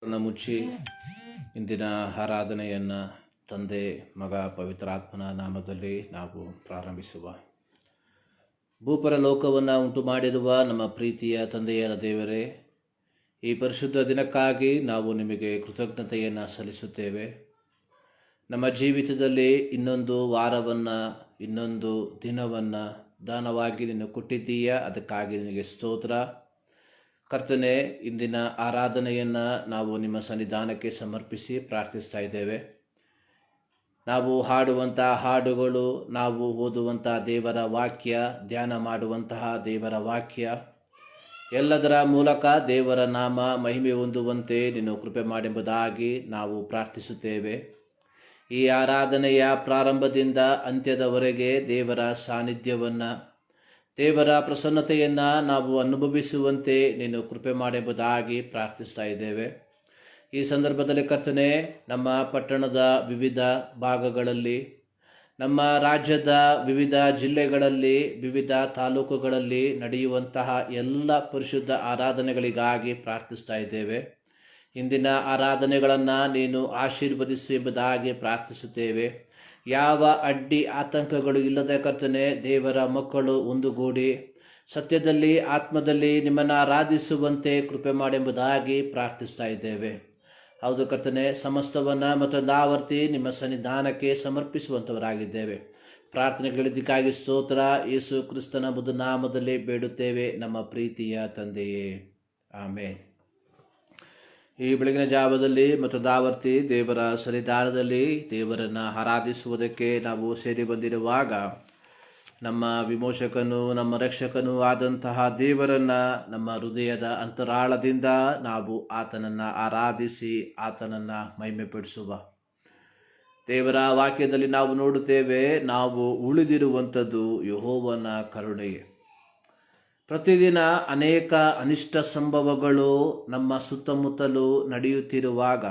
ಮುಚ್ಚಿ ಇಂದಿನ ಆರಾಧನೆಯನ್ನು ತಂದೆ, ಮಗ, ಪವಿತ್ರಾತ್ಮನ ನಾಮದಲ್ಲಿ ನಾವು ಪ್ರಾರಂಭಿಸುವ. ಭೂಪರ ಲೋಕವನ್ನು ಉಂಟು ಮಾಡಿರುವ ನಮ್ಮ ಪ್ರೀತಿಯ ತಂದೆಯಾದ ದೇವರೇ, ಈ ಪರಿಶುದ್ಧ ದಿನಕ್ಕಾಗಿ ನಾವು ನಿಮಗೆ ಕೃತಜ್ಞತೆಯನ್ನು ಸಲ್ಲಿಸುತ್ತೇವೆ. ನಮ್ಮ ಜೀವಿತದಲ್ಲಿ ಇನ್ನೊಂದು ವಾರವನ್ನು, ಇನ್ನೊಂದು ದಿನವನ್ನು ದಾನವಾಗಿ ನೀನು ಕೊಟ್ಟಿದ್ದೀಯ, ಅದಕ್ಕಾಗಿ ನಿನಗೆ ಸ್ತೋತ್ರ. ಕರ್ತನೆ, ಇಂದಿನ ಆರಾಧನೆಯನ್ನು ನಾವು ನಿಮ್ಮ ಸನ್ನಿಧಾನಕ್ಕೆ ಸಮರ್ಪಿಸಿ ಪ್ರಾರ್ಥಿಸ್ತಾ ಇದ್ದೇವೆ. ನಾವು ಹಾಡುವಂಥ ಹಾಡುಗಳು, ನಾವು ಓದುವಂಥ ದೇವರ ವಾಕ್ಯ, ಧ್ಯಾನ ಮಾಡುವಂತಹ ದೇವರ ವಾಕ್ಯ, ಎಲ್ಲದರ ಮೂಲಕ ದೇವರ ನಾಮ ಮಹಿಮೆ ಹೊಂದುವಂತೆ ನೀನು ಕೃಪೆ ಮಾಡೆಂಬುದಾಗಿ ನಾವು ಪ್ರಾರ್ಥಿಸುತ್ತೇವೆ. ಈ ಆರಾಧನೆಯ ಪ್ರಾರಂಭದಿಂದ ಅಂತ್ಯದವರೆಗೆ ದೇವರ ಸಾನ್ನಿಧ್ಯವನ್ನು, ದೇವರ ಪ್ರಸನ್ನತೆಯನ್ನು ನಾವು ಅನುಭವಿಸುವಂತೆ ನೀನು ಕೃಪೆ ಮಾಡೆಂಬುದಾಗಿ ಪ್ರಾರ್ಥಿಸ್ತಾ ಇದ್ದೇವೆ. ಈ ಸಂದರ್ಭದಲ್ಲಿ ಕರ್ತನೆ, ನಮ್ಮ ಪಟ್ಟಣದ ವಿವಿಧ ಭಾಗಗಳಲ್ಲಿ, ನಮ್ಮ ರಾಜ್ಯದ ವಿವಿಧ ಜಿಲ್ಲೆಗಳಲ್ಲಿ, ವಿವಿಧ ತಾಲೂಕುಗಳಲ್ಲಿ ನಡೆಯುವಂತಹ ಎಲ್ಲ ಪರಿಶುದ್ಧ ಆರಾಧನೆಗಳಿಗಾಗಿ ಪ್ರಾರ್ಥಿಸ್ತಾ ಇದ್ದೇವೆ. ಇಂದಿನ ಆರಾಧನೆಗಳನ್ನು ನೀನು ಆಶೀರ್ವದಿಸು ಎಂಬುದಾಗಿ ಪ್ರಾರ್ಥಿಸುತ್ತೇವೆ. ಯಾವ ಅಡ್ಡಿ ಆತಂಕಗಳು ಇಲ್ಲದೆ ಕರ್ತನೆ, ದೇವರ ಮಕ್ಕಳು ಒಂದುಗೂಡಿ ಸತ್ಯದಲ್ಲಿ, ಆತ್ಮದಲ್ಲಿ ನಿಮ್ಮನ್ನು ಆರಾಧಿಸುವಂತೆ ಕೃಪೆ ಮಾಡೆಂಬುದಾಗಿ ಪ್ರಾರ್ಥಿಸ್ತಾ ಇದ್ದೇವೆ. ಹೌದು ಕರ್ತನೆ, ಸಮಸ್ತವನ್ನು ಮತ್ತೊಂದು ಆವರ್ತಿ ನಿಮ್ಮ ಸನ್ನಿಧಾನಕ್ಕೆ ಸಮರ್ಪಿಸುವಂಥವರಾಗಿದ್ದೇವೆ. ಪ್ರಾರ್ಥನೆಗಳಿದ್ದಕ್ಕಾಗಿ ಸ್ತೋತ್ರ. ಯೇಸು ಕ್ರಿಸ್ತನ ಬುದ್ಧ ನಾಮದಲ್ಲಿ ಬೇಡುತ್ತೇವೆ ನಮ್ಮ ಪ್ರೀತಿಯ ತಂದೆಯೇ, ಆಮೇನ್. ಈ ಬೆಳಗಿನ ಜಾವದಲ್ಲಿ ಮತ್ತೊಂದಾವರ್ತಿ ದೇವರ ಸನ್ನಿಧಾನದಲ್ಲಿ ದೇವರನ್ನು ಆರಾಧಿಸುವುದಕ್ಕೆ ನಾವು ಸೇರಿ ಬಂದಿರುವಾಗ, ನಮ್ಮ ವಿಮೋಚಕನು, ನಮ್ಮ ರಕ್ಷಕನೂ ಆದಂತಹ ದೇವರನ್ನು ನಮ್ಮ ಹೃದಯದ ಅಂತರಾಳದಿಂದ ನಾವು ಆತನನ್ನು ಆರಾಧಿಸಿ ಆತನನ್ನು ಮಹಿಮೆಪಡಿಸುವ. ದೇವರ ವಾಕ್ಯದಲ್ಲಿ ನಾವು ನೋಡುತ್ತೇವೆ, ನಾವು ಉಳಿದಿರುವಂಥದ್ದು ಯೆಹೋವನ ಕರುಣೆಯೇ. ಪ್ರತಿದಿನ ಅನೇಕ ಅನಿಷ್ಟ ಸಂಭವಗಳು ನಮ್ಮ ಸುತ್ತಮುತ್ತಲೂ ನಡೆಯುತ್ತಿರುವಾಗ,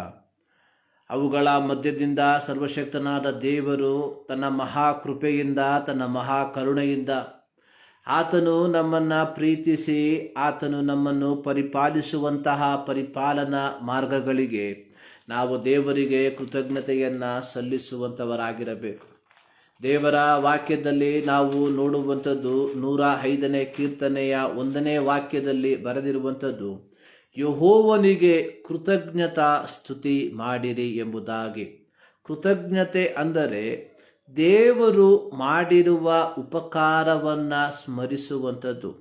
ಅವುಗಳ ಮಧ್ಯದಿಂದ ಸರ್ವಶಕ್ತನಾದ ದೇವರು ತನ್ನ ಮಹಾಕೃಪೆಯಿಂದ, ತನ್ನ ಮಹಾಕರುಣೆಯಿಂದ ಆತನು ನಮ್ಮನ್ನು ಪ್ರೀತಿಸಿ ಆತನು ನಮ್ಮನ್ನು ಪರಿಪಾಲಿಸುವಂತಹ ಪರಿಪಾಲನಾ ಮಾರ್ಗಗಳಿಗೆ ನಾವು ದೇವರಿಗೆ ಕೃತಜ್ಞತೆಯನ್ನು ಸಲ್ಲಿಸುವಂಥವರಾಗಿರಬೇಕು. ದೇವರ ವಾಕ್ಯದಲ್ಲಿ ನಾವು ನೋಡುವಂಥದ್ದು 105ನೇ ಕೀರ್ತನೆಯ 1ನೇ ವಾಕ್ಯದಲ್ಲಿ ಬರೆದಿರುವಂಥದ್ದು, ಯೆಹೋವನಿಗೆ ಕೃತಜ್ಞತಾ ಸ್ತುತಿ ಮಾಡಿರಿ ಎಂಬುದಾಗಿ. ಕೃತಜ್ಞತೆ ಅಂದರೆ ದೇವರು ಮಾಡಿರುವ ಉಪಕಾರವನ್ನು ಸ್ಮರಿಸುವಂಥದ್ದು.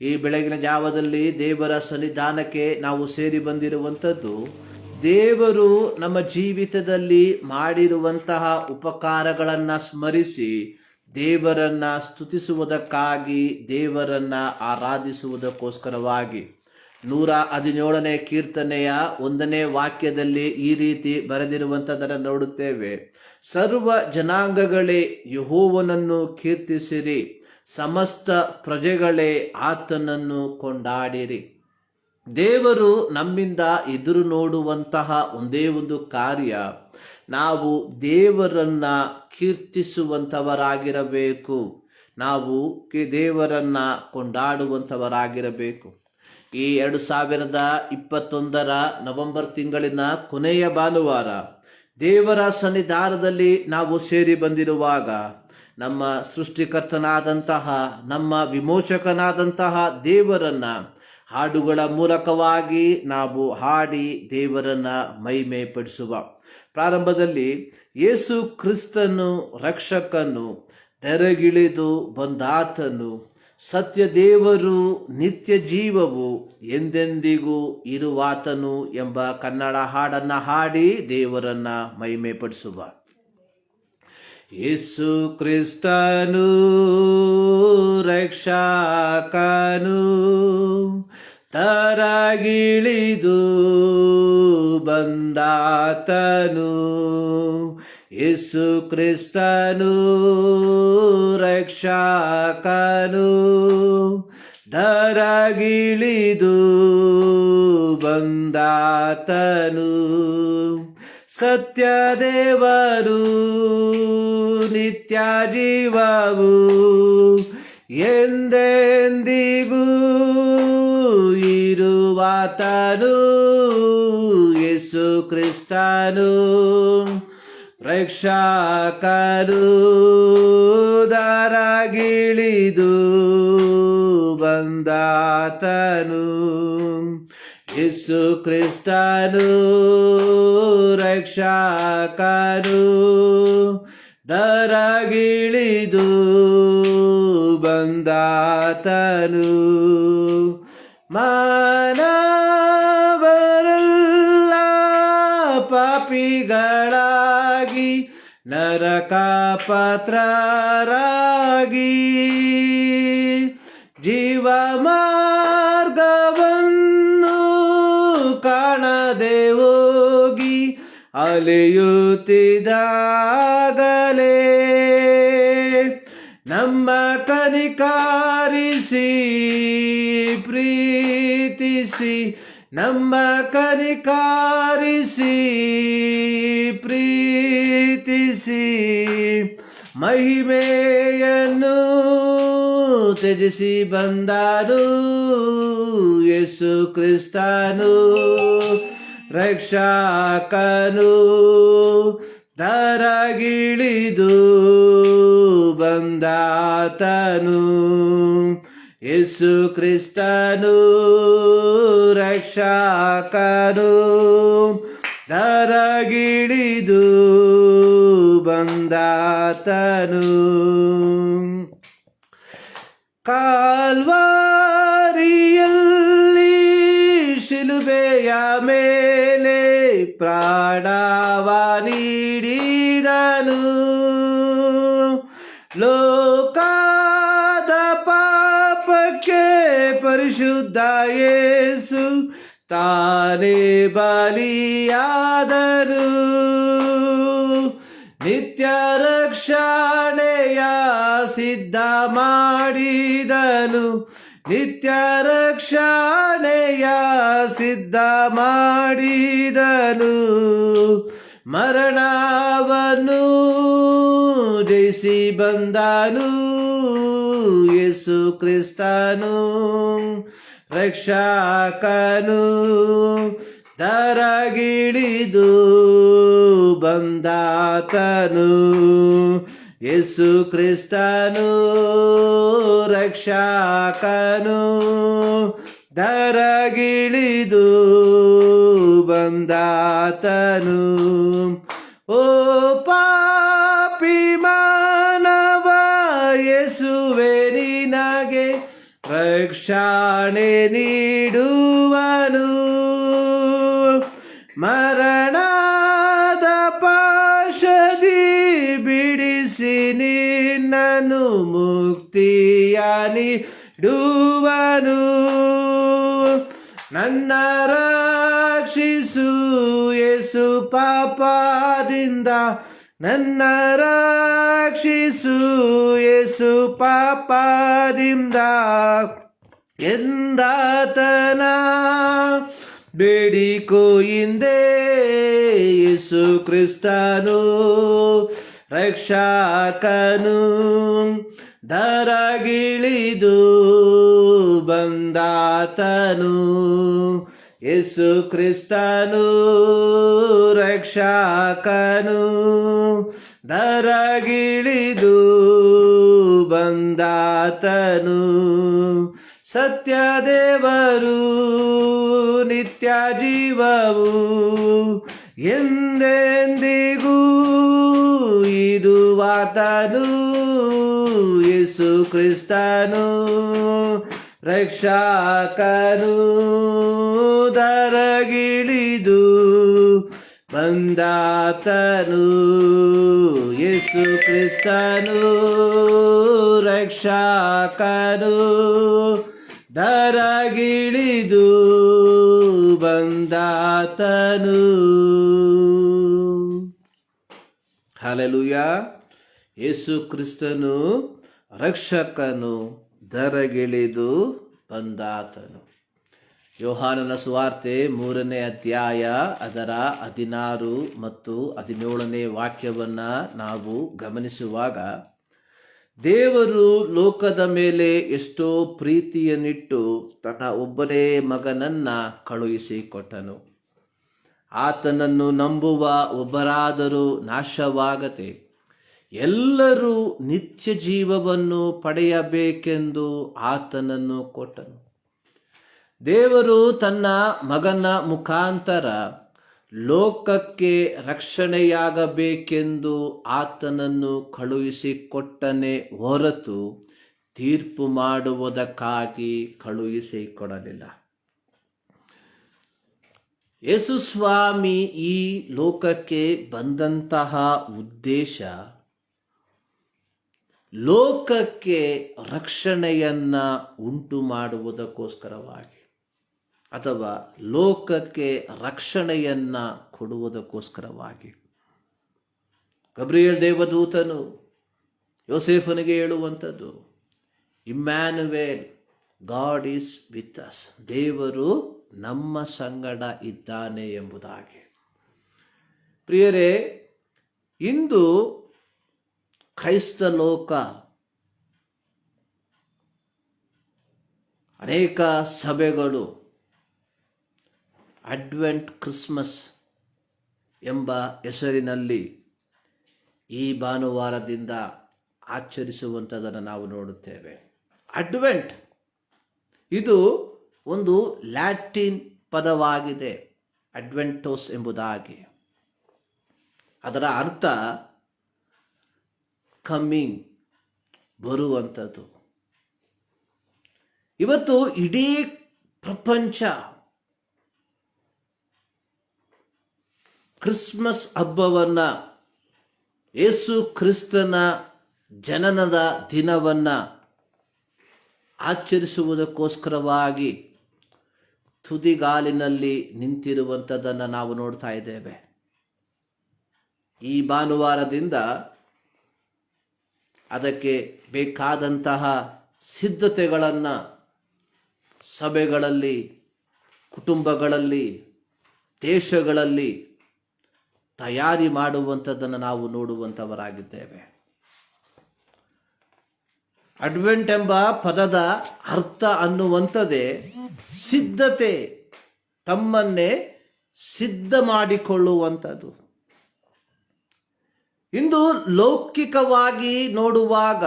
ಈ ಬೆಳಗಿನ ಜಾವದಲ್ಲಿ ದೇವರ ಸನ್ನಿಧಾನಕ್ಕೆ ನಾವು ಸೇರಿ ಬಂದಿರುವಂಥದ್ದು, ದೇವರು ನಮ್ಮ ಜೀವಿತದಲ್ಲಿ ಮಾಡಿರುವಂತಹ ಉಪಕಾರಗಳನ್ನು ಸ್ಮರಿಸಿ ದೇವರನ್ನು ಸ್ತುತಿಸುವುದಕ್ಕಾಗಿ, ದೇವರನ್ನು ಆರಾಧಿಸುವುದಕ್ಕೋಸ್ಕರವಾಗಿ. 117ನೇ ಕೀರ್ತನೆಯ 1ನೇ ವಾಕ್ಯದಲ್ಲಿ ಈ ರೀತಿ ಬರೆದಿರುವಂಥದ್ದನ್ನು ನೋಡುತ್ತೇವೆ. ಸರ್ವ ಜನಾಂಗಗಳೇ ಯೆಹೋವನನ್ನು ಕೀರ್ತಿಸಿರಿ, ಸಮಸ್ತ ಪ್ರಜೆಗಳೇ ಆತನನ್ನು ಕೊಂಡಾಡಿರಿ. ದೇವರು ನಮ್ಮಿಂದ ಎದುರು ನೋಡುವಂತಹ ಒಂದೇ ಒಂದು ಕಾರ್ಯ, ನಾವು ದೇವರನ್ನು ಕೀರ್ತಿಸುವಂಥವರಾಗಿರಬೇಕು, ನಾವು ದೇವರನ್ನು ಕೊಂಡಾಡುವಂಥವರಾಗಿರಬೇಕು. ಈ 2021ರ ನವೆಂಬರ್ ತಿಂಗಳಿನ ಕೊನೆಯ ಭಾನುವಾರ ದೇವರ ಸನ್ನಿಧಾನದಲ್ಲಿ ನಾವು ಸೇರಿ ಬಂದಿರುವಾಗ, ನಮ್ಮ ಸೃಷ್ಟಿಕರ್ತನಾದಂತಹ, ನಮ್ಮ ವಿಮೋಚಕನಾದಂತಹ ದೇವರನ್ನು ಹಾಡುಗಳ ಮೂಲಕವಾಗಿ ನಾವು ಹಾಡಿ ದೇವರನ್ನು ಮಹಿಮೆ ಪಡಿಸುವ. ಪ್ರಾರಂಭದಲ್ಲಿ ಯೇಸು ಕ್ರಿಸ್ತನು ರಕ್ಷಕನು, ಧರೆಗಿಳಿದು ಬಂದಾತನು, ಸತ್ಯ ದೇವರು, ನಿತ್ಯ ಜೀವವು, ಎಂದೆಂದಿಗೂ ಇರುವಾತನು ಎಂಬ ಕನ್ನಡ ಹಾಡನ್ನು ಹಾಡಿ ದೇವರನ್ನು ಮಹಿಮೆ ಪಡಿಸುವ. ಯೇಸು ಕ್ರಿಸ್ತನು ರಕ್ಷಕನು, ತರಗಿಳಿದು ಬಂದಾತನು. ಯೇಸು ಕ್ರಿಸ್ತನು ರಕ್ಷಕನು, ಧರಗಿಳಿದು ಬಂದಾತನು. ಸತ್ಯ ದೇವರು, ನಿತ್ಯ ಜೀವವು, ಎಂದೆಂದಿಗೂ ಇರುವಾತನು. ಕ್ರಿಸ್ತನು ರಕ್ಷಕನು ದರಗಿಳಿದು ಬಂದಾತನು. ಯೇಸು ಕ್ರಿಸ್ತನು ರಕ್ಷಕನು ದರಗಿಳಿದು ಬಂದಾತನು. ಮಾನವರೆಲ್ಲ ಪಾಪಿಗಳಾಗಿ ನರಕ ಪಾತ್ರರಾಗಿ ಜೀವ ಮಾರ್ಗವನ್ನು ಕಾಣದೆ ಹೋಗಿ ಅಲೆಯುತ್ತಿದ್ದಾಗಲೇ ನಮ್ಮ ಕನಿಕರಿಸಿ ಪ್ರೀತಿಸಿ ನಮ್ಮ ಕನಿಕರಿಸಿ ಪ್ರೀತಿಸಿ ಮಹಿಮೆಯನ್ನು ತ್ಯಜಿಸಿ ಬಂದನು. ಯೇಸು ಕ್ರಿಸ್ತನು ರಕ್ಷಕನು ದರಗಿಳಿದು ಬಂದಾತನು. ಯೇಸು ಕ್ರಿಸ್ತನು ರಕ್ಷಕನು ದರಗಿಳಿದು ಬಂದಾತನು. ಕಾಲ್ವಾರಿಯಲ್ಲಿ ಶಿಲುಬೆಯ ಮೇಲೆ ಪ್ರಾಣವ ನೀಡಿದನು. ಲೋಕದ ಪಾಪಕ್ಕೆ ಪರಿಶುದ್ಧ ಯೇಸು ತಾನೇ ಬಲಿಯಾದನು. ನಿತ್ಯ ರಕ್ಷಣೆಯ ಸಿದ್ಧ ಮಾಡಿದನು. ನಿತ್ಯ ರಕ್ಷಣೆಯ ಸಿದ್ಧ ಮಾಡಿದನು. ಮರಣವನ್ನು ಜಯಿಸಿ ಬಂದನು. ಯೇಸು ಕ್ರಿಸ್ತನು ರಕ್ಷಕನು ದರಗಿಳಿದು ಬಂದಾತನು. ಯೇಸು ಕ್ರಿಸ್ತನು ರಕ್ಷಕನು ದರಗಿಳಿದು ಬಂದಾತನು. ಓ ಪಾಪಿ ಮಾನವ ಯೇಸುವೆ ನಿನಗೆ ರಕ್ಷಣೆ ನೀಡುವನು. ಮರಣದ ಪಾಶದಿ ಬಿಡಿಸಿ ನಿನ್ನನ್ನು ಮುಕ್ತಿಯ ನೀಡುವನು. ನನ್ನ ರಕ್ಷಿಸು ಯೇಸು ಪಾಪದಿಂದ. ನನ್ನ ರಕ್ಷಿಸು ಯೇಸು ಪಾಪದಿಂದ ಎಂದಾತನ ಬೇಡಿಕೋ ಹಿಂದೆ. ಯೇಸು ಕ್ರಿಸ್ತನು ರಕ್ಷಕನು ದರಗಿಳಿದು ಬಂದಾತನು. ಯೇಸು ಕ್ರಿಸ್ತನು ರಕ್ಷಕನು ದರಗಿಳಿದು ಬಂದಾತನು. ಸತ್ಯ ದೇವರು ನಿತ್ಯ ಜೀವವು ಎಂದೆಂದಿಗೂ ಇರುವಾತನು. ಯೇಸು ಕ್ರಿಸ್ತನು ರಕ್ಷಕನು ದರಗಿಳಿದು ಬಂದಾತನು. ಯೇಸು ಕ್ರಿಸ್ತನು ರಕ್ಷಕನು ದರಗಿಳಿದು ಬಂದಾತನು. ಹಲ್ಲೆಲೂಯಾ. ಯೇಸು ಕ್ರಿಸ್ತನು ರಕ್ಷಕನು ದರಗಿಳಿದು ಬಂದಾತನು. ಯೋಹಾನನ ಸುವಾರ್ತೆ 3ನೇ ಅಧ್ಯಾಯ ಅದರ 16 ಮತ್ತು 17ನೇ ವಾಕ್ಯವನ್ನು ನಾವು ಗಮನಿಸುವಾಗ, ದೇವರು ಲೋಕದ ಮೇಲೆ ಎಷ್ಟೋ ಪ್ರೀತಿಯನ್ನಿಟ್ಟು ತನ್ನ ಒಬ್ಬನೇ ಮಗನನ್ನು ಕಳುಹಿಸಿಕೊಟ್ಟನು. ಆತನನ್ನು ನಂಬುವ ಒಬ್ಬರಾದರೂ ನಾಶವಾಗದೆ ಎಲ್ಲರೂ ನಿತ್ಯ ಜೀವವನ್ನು ಪಡೆಯಬೇಕೆಂದು ಆತನನ್ನು ಕೊಟ್ಟನು. ದೇವರು ತನ್ನ ಮಗನ ಮುಖಾಂತರ ಲೋಕಕ್ಕೆ ರಕ್ಷಣೆಯಾಗಬೇಕೆಂದು ಆತನನ್ನು ಕಳುಹಿಸಿಕೊಟ್ಟನೆ ಹೊರತು ತೀರ್ಪು ಮಾಡುವುದಕ್ಕಾಗಿ ಕಳುಹಿಸಿಕೊಡಲಿಲ್ಲ. ಯೇಸು ಸ್ವಾಮಿ ಈ ಲೋಕಕ್ಕೆ ಬಂದಂತಹ ಉದ್ದೇಶ ಲೋಕಕ್ಕೆ ರಕ್ಷಣೆಯನ್ನ ಉಂಟು ಮಾಡುವುದಕ್ಕೋಸ್ಕರವಾಗಿ ಅಥವಾ ಲೋಕಕ್ಕೆ ರಕ್ಷಣೆಯನ್ನ ಕೊಡುವುದಕ್ಕೋಸ್ಕರವಾಗಿ. ಗಬ್ರಿಯೇಲ್ ದೇವದೂತನು ಯೋಸೇಫನಿಗೆ ಹೇಳುವಂಥದ್ದು, ಇಮ್ಯಾನುವೇಲ್, ಗಾಡ್ ಈಸ್ ವಿತ್ ಅಸ್, ದೇವರು ನಮ್ಮ ಸಂಗಡ ಇದ್ದಾನೆ ಎಂಬುದಾಗಿ. ಪ್ರಿಯರೇ, ಇಂದು ಕ್ರೈಸ್ತ ಲೋಕ ಅನೇಕ ಸಭೆಗಳು ಅಡ್ವೆಂಟ್ ಕ್ರಿಸ್ಮಸ್ ಎಂಬ ಹೆಸರಿನಲ್ಲಿ ಈ ಭಾನುವಾರದಿಂದ ಆಚರಿಸುವಂಥದ್ದನ್ನು ನಾವು ನೋಡುತ್ತೇವೆ. ಅಡ್ವೆಂಟ್ ಇದು ಒಂದು ಲ್ಯಾಟಿನ್ ಪದವಾಗಿದೆ, ಅಡ್ವೆಂಟೋಸ್ ಎಂಬುದಾಗಿ. ಅದರ ಅರ್ಥ ಕಮ್ಮಿಂಗ್, ಬರುವಂಥದ್ದು. ಇವತ್ತು ಇಡೀ ಪ್ರಪಂಚ ಕ್ರಿಸ್ಮಸ್ ಹಬ್ಬವನ್ನು, ಯೇಸು ಕ್ರಿಸ್ತನ ಜನನದ ದಿನವನ್ನು ಆಚರಿಸುವುದಕ್ಕೋಸ್ಕರವಾಗಿ ತುದಿಗಾಲಿನಲ್ಲಿ ನಿಂತಿರುವಂಥದ್ದನ್ನು ನಾವು ನೋಡ್ತಾ ಇದ್ದೇವೆ. ಈ ಭಾನುವಾರದಿಂದ ಅದಕ್ಕೆ ಬೇಕಾದಂತಹ ಸಿದ್ಧತೆಗಳನ್ನು ಸಭೆಗಳಲ್ಲಿ, ಕುಟುಂಬಗಳಲ್ಲಿ, ದೇಶಗಳಲ್ಲಿ ತಯಾರಿ ಮಾಡುವಂಥದ್ದನ್ನು ನಾವು ನೋಡುವಂಥವರಾಗಿದ್ದೇವೆ. ಅಡ್ವೆಂಟ್ ಎಂಬ ಪದದ ಅರ್ಥ ಅನ್ನುವಂಥದ್ದೇ ಸಿದ್ಧತೆ, ತಮ್ಮನ್ನೇ ಸಿದ್ಧ ಮಾಡಿಕೊಳ್ಳುವಂಥದ್ದು. ಇಂದು ಲೌಕಿಕವಾಗಿ ನೋಡುವಾಗ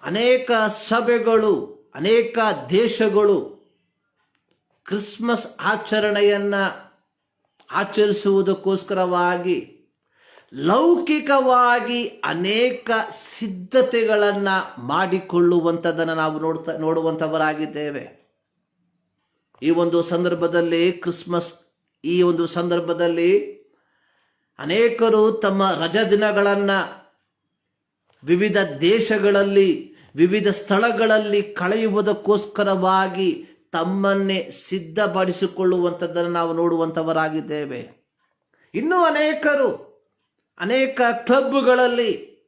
ಅನೇಕ ಸಭೆಗಳು, ಅನೇಕ ದೇಶಗಳು ಕ್ರಿಸ್ಮಸ್ ಆಚರಣೆಯನ್ನು ಆಚರಿಸುವುದಕ್ಕೋಸ್ಕರವಾಗಿ ಲೌಕಿಕವಾಗಿ ಅನೇಕ ಸಿದ್ಧತೆಗಳನ್ನು ಮಾಡಿಕೊಳ್ಳುವಂಥದ್ದನ್ನು ನಾವು ನೋಡುವಂಥವರಾಗಿದ್ದೇವೆ. ಈ ಒಂದು ಸಂದರ್ಭದಲ್ಲಿ ಈ ಒಂದು ಸಂದರ್ಭದಲ್ಲಿ ಅನೇಕರು ತಮ್ಮ ರಜಾ ದಿನಗಳನ್ನು ವಿವಿಧ ದೇಶಗಳಲ್ಲಿ, ವಿವಿಧ ಸ್ಥಳಗಳಲ್ಲಿ ಕಳೆಯುವುದಕ್ಕೋಸ್ಕರವಾಗಿ ತಮ್ಮನ್ನೇ ಸಿದ್ಧಪಡಿಸಿಕೊಳ್ಳುವಂಥದ್ದನ್ನು ನಾವು ನೋಡುವಂಥವರಾಗಿದ್ದೇವೆ. ಇನ್ನೂ ಅನೇಕ ಕ್ಲಬ್ಗಳಲ್ಲಿ,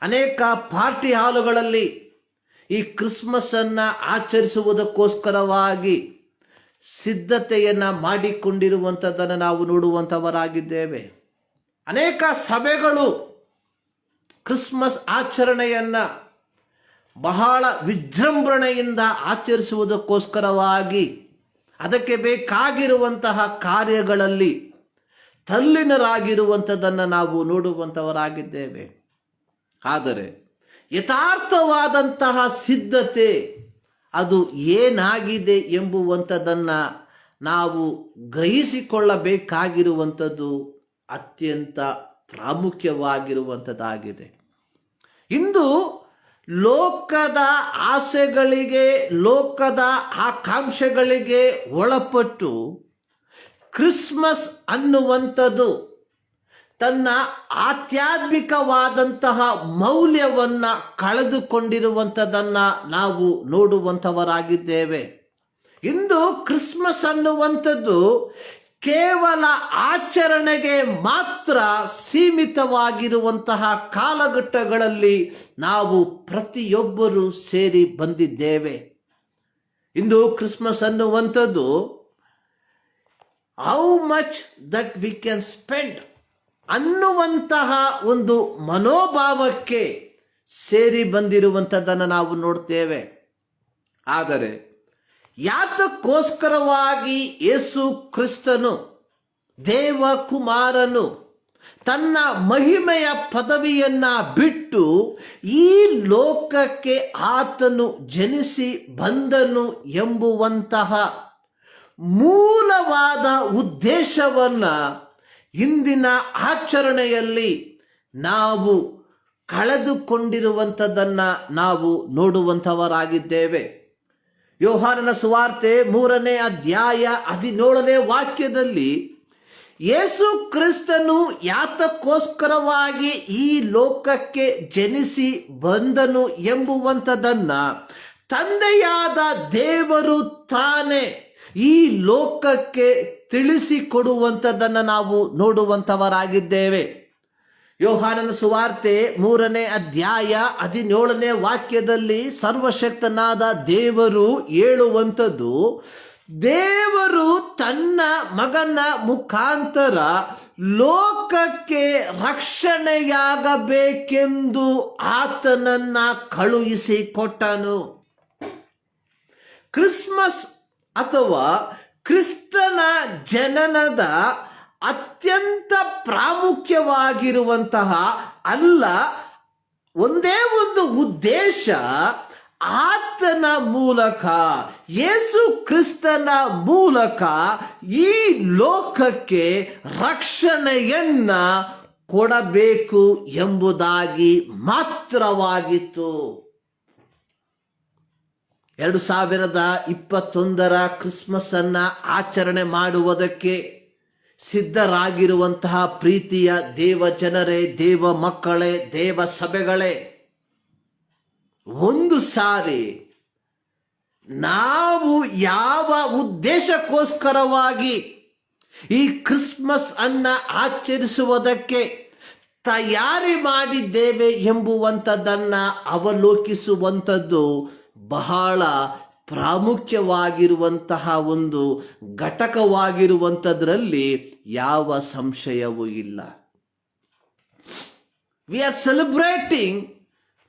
ಅನೇಕ ಪಾರ್ಟಿ ಹಾಲುಗಳಲ್ಲಿ ಈ ಕ್ರಿಸ್ಮಸ್ಸನ್ನು ಆಚರಿಸುವುದಕ್ಕೋಸ್ಕರವಾಗಿ ಸಿದ್ಧತೆಯನ್ನು ಮಾಡಿಕೊಂಡಿರುವಂಥದ್ದನ್ನು ನಾವು ನೋಡುವಂಥವರಾಗಿದ್ದೇವೆ. ಅನೇಕ ಸಭೆಗಳು ಕ್ರಿಸ್ಮಸ್ ಆಚರಣೆಯನ್ನು ಬಹಳ ವಿಜೃಂಭಣೆಯಿಂದ ಆಚರಿಸುವುದಕ್ಕೋಸ್ಕರವಾಗಿ ಅದಕ್ಕೆ ಬೇಕಾಗಿರುವಂತಹ ಕಾರ್ಯಗಳಲ್ಲಿ ತಲ್ಲೀನರಾಗಿರುವಂಥದ್ದನ್ನು ನಾವು ನೋಡುವಂಥವರಾಗಿದ್ದೇವೆ. ಆದರೆ ಯಥಾರ್ಥವಾದಂತಹ ಸಿದ್ಧತೆ ಅದು ಏನಾಗಿದೆ ಎಂಬುವಂಥದ್ದನ್ನು ನಾವು ಗ್ರಹಿಸಿಕೊಳ್ಳಬೇಕಾಗಿರುವಂಥದ್ದು ಅತ್ಯಂತ ಪ್ರಾಮುಖ್ಯವಾಗಿರುವಂಥದ್ದಾಗಿದೆ. ಇಂದು ಲೋಕದ ಆಸೆಗಳಿಗೆ, ಲೋಕದ ಆಕಾಂಕ್ಷೆಗಳಿಗೆ ಒಳಪಟ್ಟು ಕ್ರಿಸ್ಮಸ್ ಅನ್ನುವಂಥದ್ದು ತನ್ನ ಆಧ್ಯಾತ್ಮಿಕವಾದಂತಹ ಮೌಲ್ಯವನ್ನು ಕಳೆದುಕೊಂಡಿರುವಂಥದ್ದನ್ನು ನಾವು ನೋಡುವಂಥವರಾಗಿದ್ದೇವೆ. ಇಂದು ಕ್ರಿಸ್ಮಸ್ ಅನ್ನುವಂಥದ್ದು ಕೇವಲ ಆಚರಣೆಗೆ ಮಾತ್ರ ಸೀಮಿತವಾಗಿರುವಂತಹ ಕಾಲಘಟ್ಟಗಳಲ್ಲಿ ನಾವು ಪ್ರತಿಯೊಬ್ಬರೂ ಸೇರಿ ಬಂದಿದ್ದೇವೆ. ಇಂದು ಕ್ರಿಸ್ಮಸ್ ಅನ್ನುವಂಥದ್ದು how much that we can spend ಅನ್ನುವಂತಹ ಒಂದು ಮನೋಭಾವಕ್ಕೆ ಸೇರಿ ಬಂದಿರುವಂಥದ್ದನ್ನು ನಾವು ನೋಡ್ತೇವೆ. ಆದರೆ ಯಾತಕ್ಕೋಸ್ಕರವಾಗಿ ಯೇಸು ಕ್ರಿಸ್ತನು ದೇವಕುಮಾರನು ತನ್ನ ಮಹಿಮೆಯ ಪದವಿಯನ್ನ ಬಿಟ್ಟು ಈ ಲೋಕಕ್ಕೆ ಆತನು ಜನಿಸಿ ಬಂದನು ಎಂಬುವಂತಹ ಮೂಲವಾದ ಉದ್ದೇಶವನ್ನ ಇಂದಿನ ಆಚರಣೆಯಲ್ಲಿ ನಾವು ಕಳೆದುಕೊಂಡಿರುವಂಥದ್ದನ್ನು ನಾವು ನೋಡುವಂಥವರಾಗಿದ್ದೇವೆ. ಯೋಹಾನನ ಸುವಾರ್ತೆ 3ನೇ ಅಧ್ಯಾಯ 17ನೇ ವಾಕ್ಯದಲ್ಲಿ ಯೇಸು ಕ್ರಿಸ್ತನು ಯಾತಕ್ಕೋಸ್ಕರವಾಗಿ ಈ ಲೋಕಕ್ಕೆ ಜನಿಸಿ ಬಂದನು ಎಂಬುವಂಥದ್ದನ್ನ ತಂದೆಯಾದ ದೇವರು ತಾನೇ ಈ ಲೋಕಕ್ಕೆ ತಿಳಿಸಿಕೊಡುವಂಥದ್ದನ್ನು ನಾವು ನೋಡುವಂಥವರಾಗಿದ್ದೇವೆ. ಯೋಹಾನನ ಸುವಾರ್ತೆ 3ನೇ ಅಧ್ಯಾಯ 17ನೇ ವಾಕ್ಯದಲ್ಲಿ ಸರ್ವಶಕ್ತನಾದ ದೇವರು ಹೇಳುವಂಥದ್ದು, ದೇವರು ತನ್ನ ಮಗನ ಮುಖಾಂತರ ಲೋಕಕ್ಕೆ ರಕ್ಷಣೆಯಾಗಬೇಕೆಂದು ಆತನನ್ನ ಕಳುಹಿಸಿಕೊಟ್ಟನು. ಕ್ರಿಸ್ಮಸ್ ಅಥವಾ ಕ್ರಿಸ್ತನ ಜನನದ ಅತ್ಯಂತ ಪ್ರಾಮುಖ್ಯವಾಗಿರುವಂತಹ ಅಲ್ಲ, ಒಂದೇ ಒಂದು ಉದ್ದೇಶ, ಆತನ ಮೂಲಕ, ಯೇಸು ಕ್ರಿಸ್ತನ ಮೂಲಕ ಈ ಲೋಕಕ್ಕೆ ರಕ್ಷಣೆಯನ್ನ ಕೊಡಬೇಕು ಎಂಬುದಾಗಿ ಮಾತ್ರವಾಗಿತ್ತು. 2021ರ ಕ್ರಿಸ್ಮಸ್ ಅನ್ನ ಆಚರಣೆ ಮಾಡುವುದಕ್ಕೆ ಸಿದ್ಧರಾಗಿರುವಂತಹ ಪ್ರೀತಿಯ ದೇವ ಜನರೇ, ದೇವ ಮಕ್ಕಳೇ, ದೇವ ಸಭೆಗಳೇ, ಒಂದು ಸಾರಿ ನಾವು ಯಾವ ಉದ್ದೇಶಕ್ಕೋಸ್ಕರವಾಗಿ ಈ ಕ್ರಿಸ್ಮಸ್ ಅನ್ನ ಆಚರಿಸುವುದಕ್ಕೆ ತಯಾರಿ ಮಾಡಿದ್ದೇವೆ ಎಂಬುವಂಥದ್ದನ್ನ ಅವಲೋಕಿಸುವಂಥದ್ದು ಬಹಳ ಪ್ರಾಮುಖ್ಯವಾಗಿರುವಂತಹ ಒಂದು ಘಟಕವಾಗಿರುವಂಥದ್ರಲ್ಲಿ ಯಾವ ಸಂಶಯವೂ ಇಲ್ಲ. We are celebrating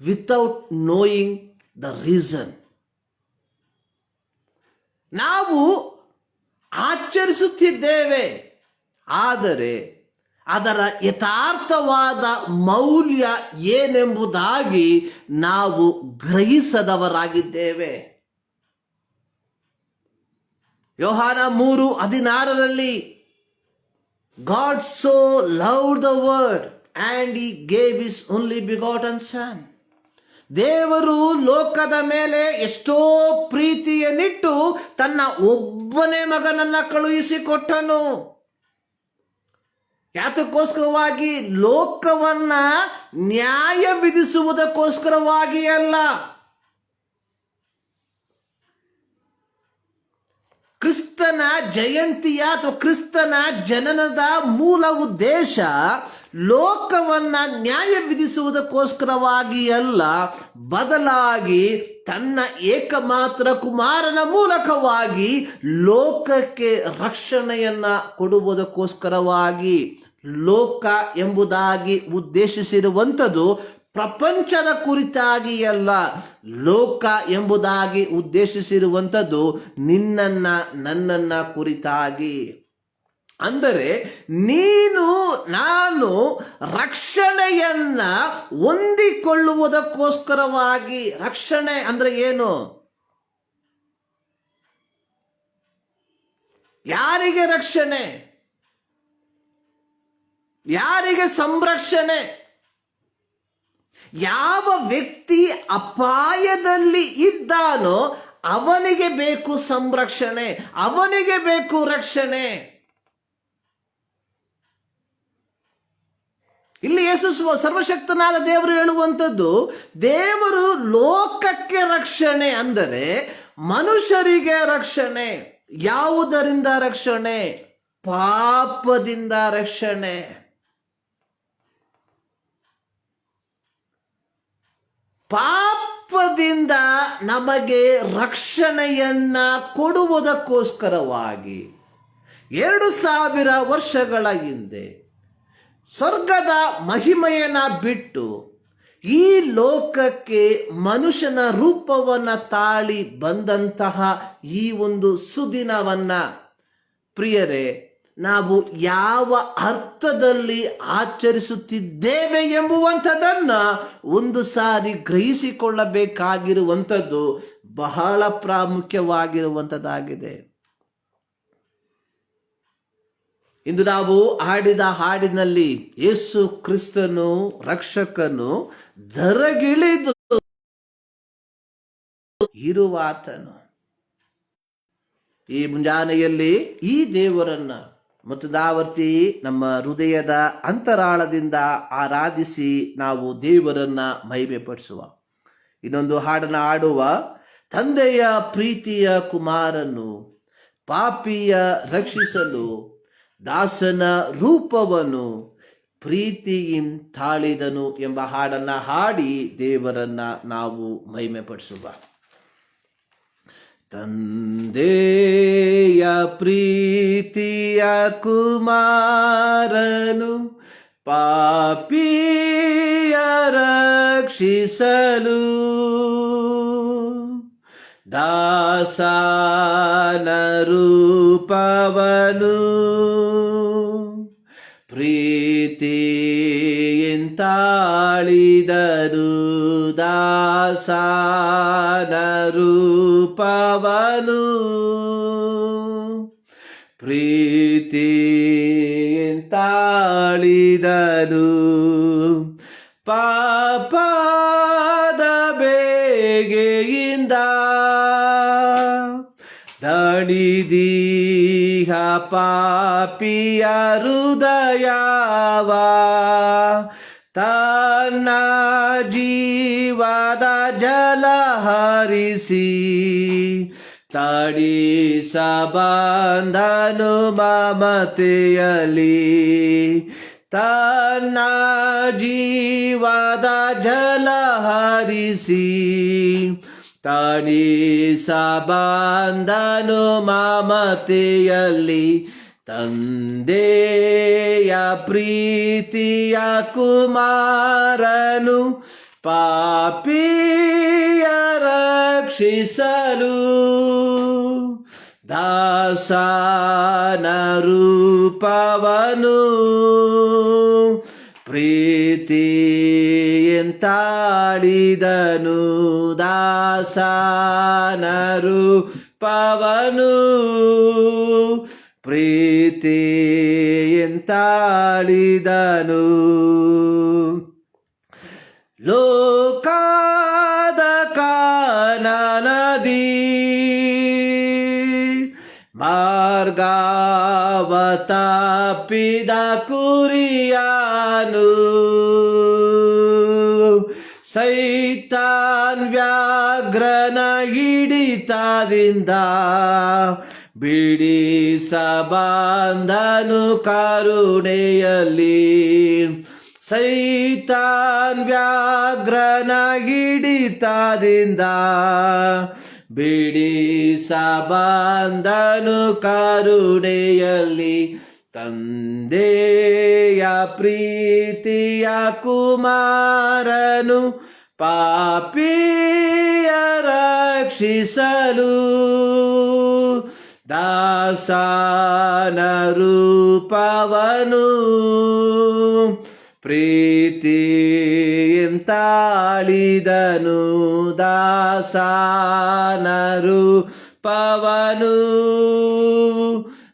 without knowing the reason. ನಾವು ಆಚರಿಸುತ್ತಿದ್ದೇವೆ, ಆದರೆ ಅದರ ಯಥಾರ್ಥವಾದ ಮೌಲ್ಯ ಏನೆಂಬುದಾಗಿ ನಾವು ಗ್ರಹಿಸದವರಾಗಿದ್ದೇವೆ. ಯೋಹಾನ 3:16ರಲ್ಲಿ God so loved the world and he gave his only begotten son. ದೇವರು ಲೋಕದ ಮೇಲೆ ಎಷ್ಟೋ ಪ್ರೀತಿಯನ್ನಿಟ್ಟು ತನ್ನ ಒಬ್ಬನೇ ಮಗನನ್ನ ಕಳುಹಿಸಿಕೊಟ್ಟನು. ಯಾತಕ್ಕೋಸ್ಕರವಾಗಿ? ಲೋಕವನ್ನ ನ್ಯಾಯ ವಿಧಿಸುವುದಕ್ಕೋಸ್ಕರವಾಗಿ ಅಲ್ಲ. ಕ್ರಿಸ್ತನ ಜಯಂತಿಯ ಅಥವಾ ಕ್ರಿಸ್ತನ ಜನನದ ಮೂಲ ಉದ್ದೇಶ ಲೋಕವನ್ನ ನ್ಯಾಯ ವಿಧಿಸುವುದಕ್ಕೋಸ್ಕರವಾಗಿ ಅಲ್ಲ, ಬದಲಾಗಿ ತನ್ನ ಏಕಮಾತ್ರ ಕುಮಾರನ ಮೂಲಕವಾಗಿ ಲೋಕಕ್ಕೆ ರಕ್ಷಣೆಯನ್ನ ಕೊಡುವುದಕ್ಕೋಸ್ಕರವಾಗಿ. ಲೋಕ ಎಂಬುದಾಗಿ ಉದ್ದೇಶಿಸಿರುವಂಥದ್ದು ಪ್ರಪಂಚದ ಕುರಿತಾಗಿ ಅಲ್ಲ, ಲೋಕ ಎಂಬುದಾಗಿ ಉದ್ದೇಶಿಸಿರುವಂಥದ್ದು ನಿನ್ನನ್ನ ನನ್ನನ್ನ ಕುರಿತಾಗಿ. ಅಂದರೆ ನೀನು ನಾನು ರಕ್ಷಣೆಯನ್ನ ಹೊಂದಿಕೊಳ್ಳುವುದಕ್ಕೋಸ್ಕರವಾಗಿ. ರಕ್ಷಣೆ ಅಂದ್ರೆ ಏನು? ಯಾರಿಗೆ ರಕ್ಷಣೆ? ಯಾರಿಗೆ ಸಂರಕ್ಷಣೆ? ಯಾವ ವ್ಯಕ್ತಿ ಅಪಾಯದಲ್ಲಿ ಇದ್ದಾನೋ ಅವನಿಗೆ ಬೇಕು ಸಂರಕ್ಷಣೆ, ಅವನಿಗೆ ಬೇಕು ರಕ್ಷಣೆ. ಇಲ್ಲಿ ಯೇಸು ಸರ್ವಶಕ್ತನಾದ ದೇವರು ಹೇಳುವಂಥದ್ದು, ದೇವರು ಲೋಕಕ್ಕೆ ರಕ್ಷಣೆ ಅಂದರೆ ಮನುಷ್ಯರಿಗೆ ರಕ್ಷಣೆ. ಯಾವುದರಿಂದ ರಕ್ಷಣೆ? ಪಾಪದಿಂದ ರಕ್ಷಣೆ. ಪಾಪದಿಂದ ನಮಗೆ ರಕ್ಷಣೆಯನ್ನ ಕೊಡುವುದಕ್ಕೋಸ್ಕರವಾಗಿ 2000 ವರ್ಷಗಳ ಹಿಂದೆ ಸ್ವರ್ಗದ ಮಹಿಮೆಯನ್ನ ಬಿಟ್ಟು ಈ ಲೋಕಕ್ಕೆ ಮನುಷ್ಯನ ರೂಪವನ್ನ ತಾಳಿ ಬಂದಂತಹ ಈ ಒಂದು ಸುದಿನವನ್ನ ಪ್ರಿಯರೇ, ನಾವು ಯಾವ ಅರ್ಥದಲ್ಲಿ ಆಚರಿಸುತ್ತಿದ್ದೇವೆ ಎಂಬುವಂಥದ್ದನ್ನ ಒಂದು ಸಾರಿ ಗ್ರಹಿಸಿಕೊಳ್ಳಬೇಕಾಗಿರುವಂಥದ್ದು ಬಹಳ ಪ್ರಾಮುಖ್ಯವಾಗಿರುವಂಥದ್ದಾಗಿದೆ. ಇಂದು ನಾವು ಹಾಡಿದ ಹಾಡಿನಲ್ಲಿ ಯೇಸು ಕ್ರಿಸ್ತನು ರಕ್ಷಕನು ಧರಗಿಳಿದು ಇರುವಾತನು. ಈ ಮುಂಜಾನೆಯಲ್ಲಿ ಈ ದೇವರನ್ನ ಮತದಾವರ್ತಿ ನಮ್ಮ ಹೃದಯದ ಅಂತರಾಳದಿಂದ ಆರಾಧಿಸಿ ನಾವು ದೇವರನ್ನ ಮಹಿಮೆಪಡಿಸುವ. ಇನ್ನೊಂದು ಹಾಡನ್ನ ಹಾಡುವ. ತಂದೆಯ ಪ್ರೀತಿಯ ಕುಮಾರನು ಪಾಪಿಯ ರಕ್ಷಿಸಲು ದಾಸನ ರೂಪವನ್ನು ಪ್ರೀತಿಯಿಂ ತಾಳಿದನು ಎಂಬ ಹಾಡನ್ನ ಹಾಡಿ ದೇವರನ್ನ ನಾವು ಮಹಿಮೆಪಡಿಸುವ. ತಂದೆಯ ಪ್ರೀತಿಯ ಕುಮಾರನು ಪಾಪಿಯ ರಕ್ಷಿಸಲು ದಾಸನ ರೂಪವನು ಪ್ರೀತಿಯಿಂತಾಳಿದನು. ದಾಸನ ರೂಪವನು ಪ್ರೀತಿಯಿಂತಾಳಿದನು. ಪಾಪದ ಬೇಗೆಯಿಂದ ದಣಿದೀಹ ಪಾಪಿಯ ಹೃದಯವ ತನ್ನ ಜೀವದ ಜಲ ಹರಿಸಿ ತಡಿಸಬಂದನು ಮಮತೆಯಲ್ಲಿ. ತನ್ನ ಜೀವದ ಜಲ ಹರಿಸಿ ತಣಿಸಬಂದನು ಮಮತೆಯಲ್ಲಿ. ತಂದೆಯ ಪ್ರೀತಿಯ ಕುಮಾರನು ಪಾಪಿಯ ರಕ್ಷಿಸಲು ದಾಸನ ರೂಪವನು ಪ್ರೀತಿಯಿಂತಾಳಿದನು. ದಾಸನ ರೂಪವನು ಪ್ರೀತಿಯಿಂತಾಳಿದನು. ಲೋಕದ ಕಾನನದಿ ಮಾರ್ಗವ ತಪ್ಪಿದ ಕುರಿಯನು ಸೈತಾನ್ ವ್ಯಾಘ್ರನ ಹಿಡಿತದಿಂದ ಬಿಡಿಸಬಂದನು ಕರುಣೆಯಲ್ಲಿ. ಸೈತಾನ್ ವ್ಯಾಘ್ರನ ಹಿಡಿತದಿಂದ ಬಿಡಿಸಬಂದನು ಕರುಣೆಯಲ್ಲಿ. ತಂದೆಯ ಪ್ರೀತಿಯ ಕುಮಾರನು ಪಾಪಿಯ ರಕ್ಷಿಸಲು ದಾಸನ ರೂಪವನು ಪ್ರೀತಿಯಿಂತಾಳಿದನು. ದಾಸನ ರೂಪವನು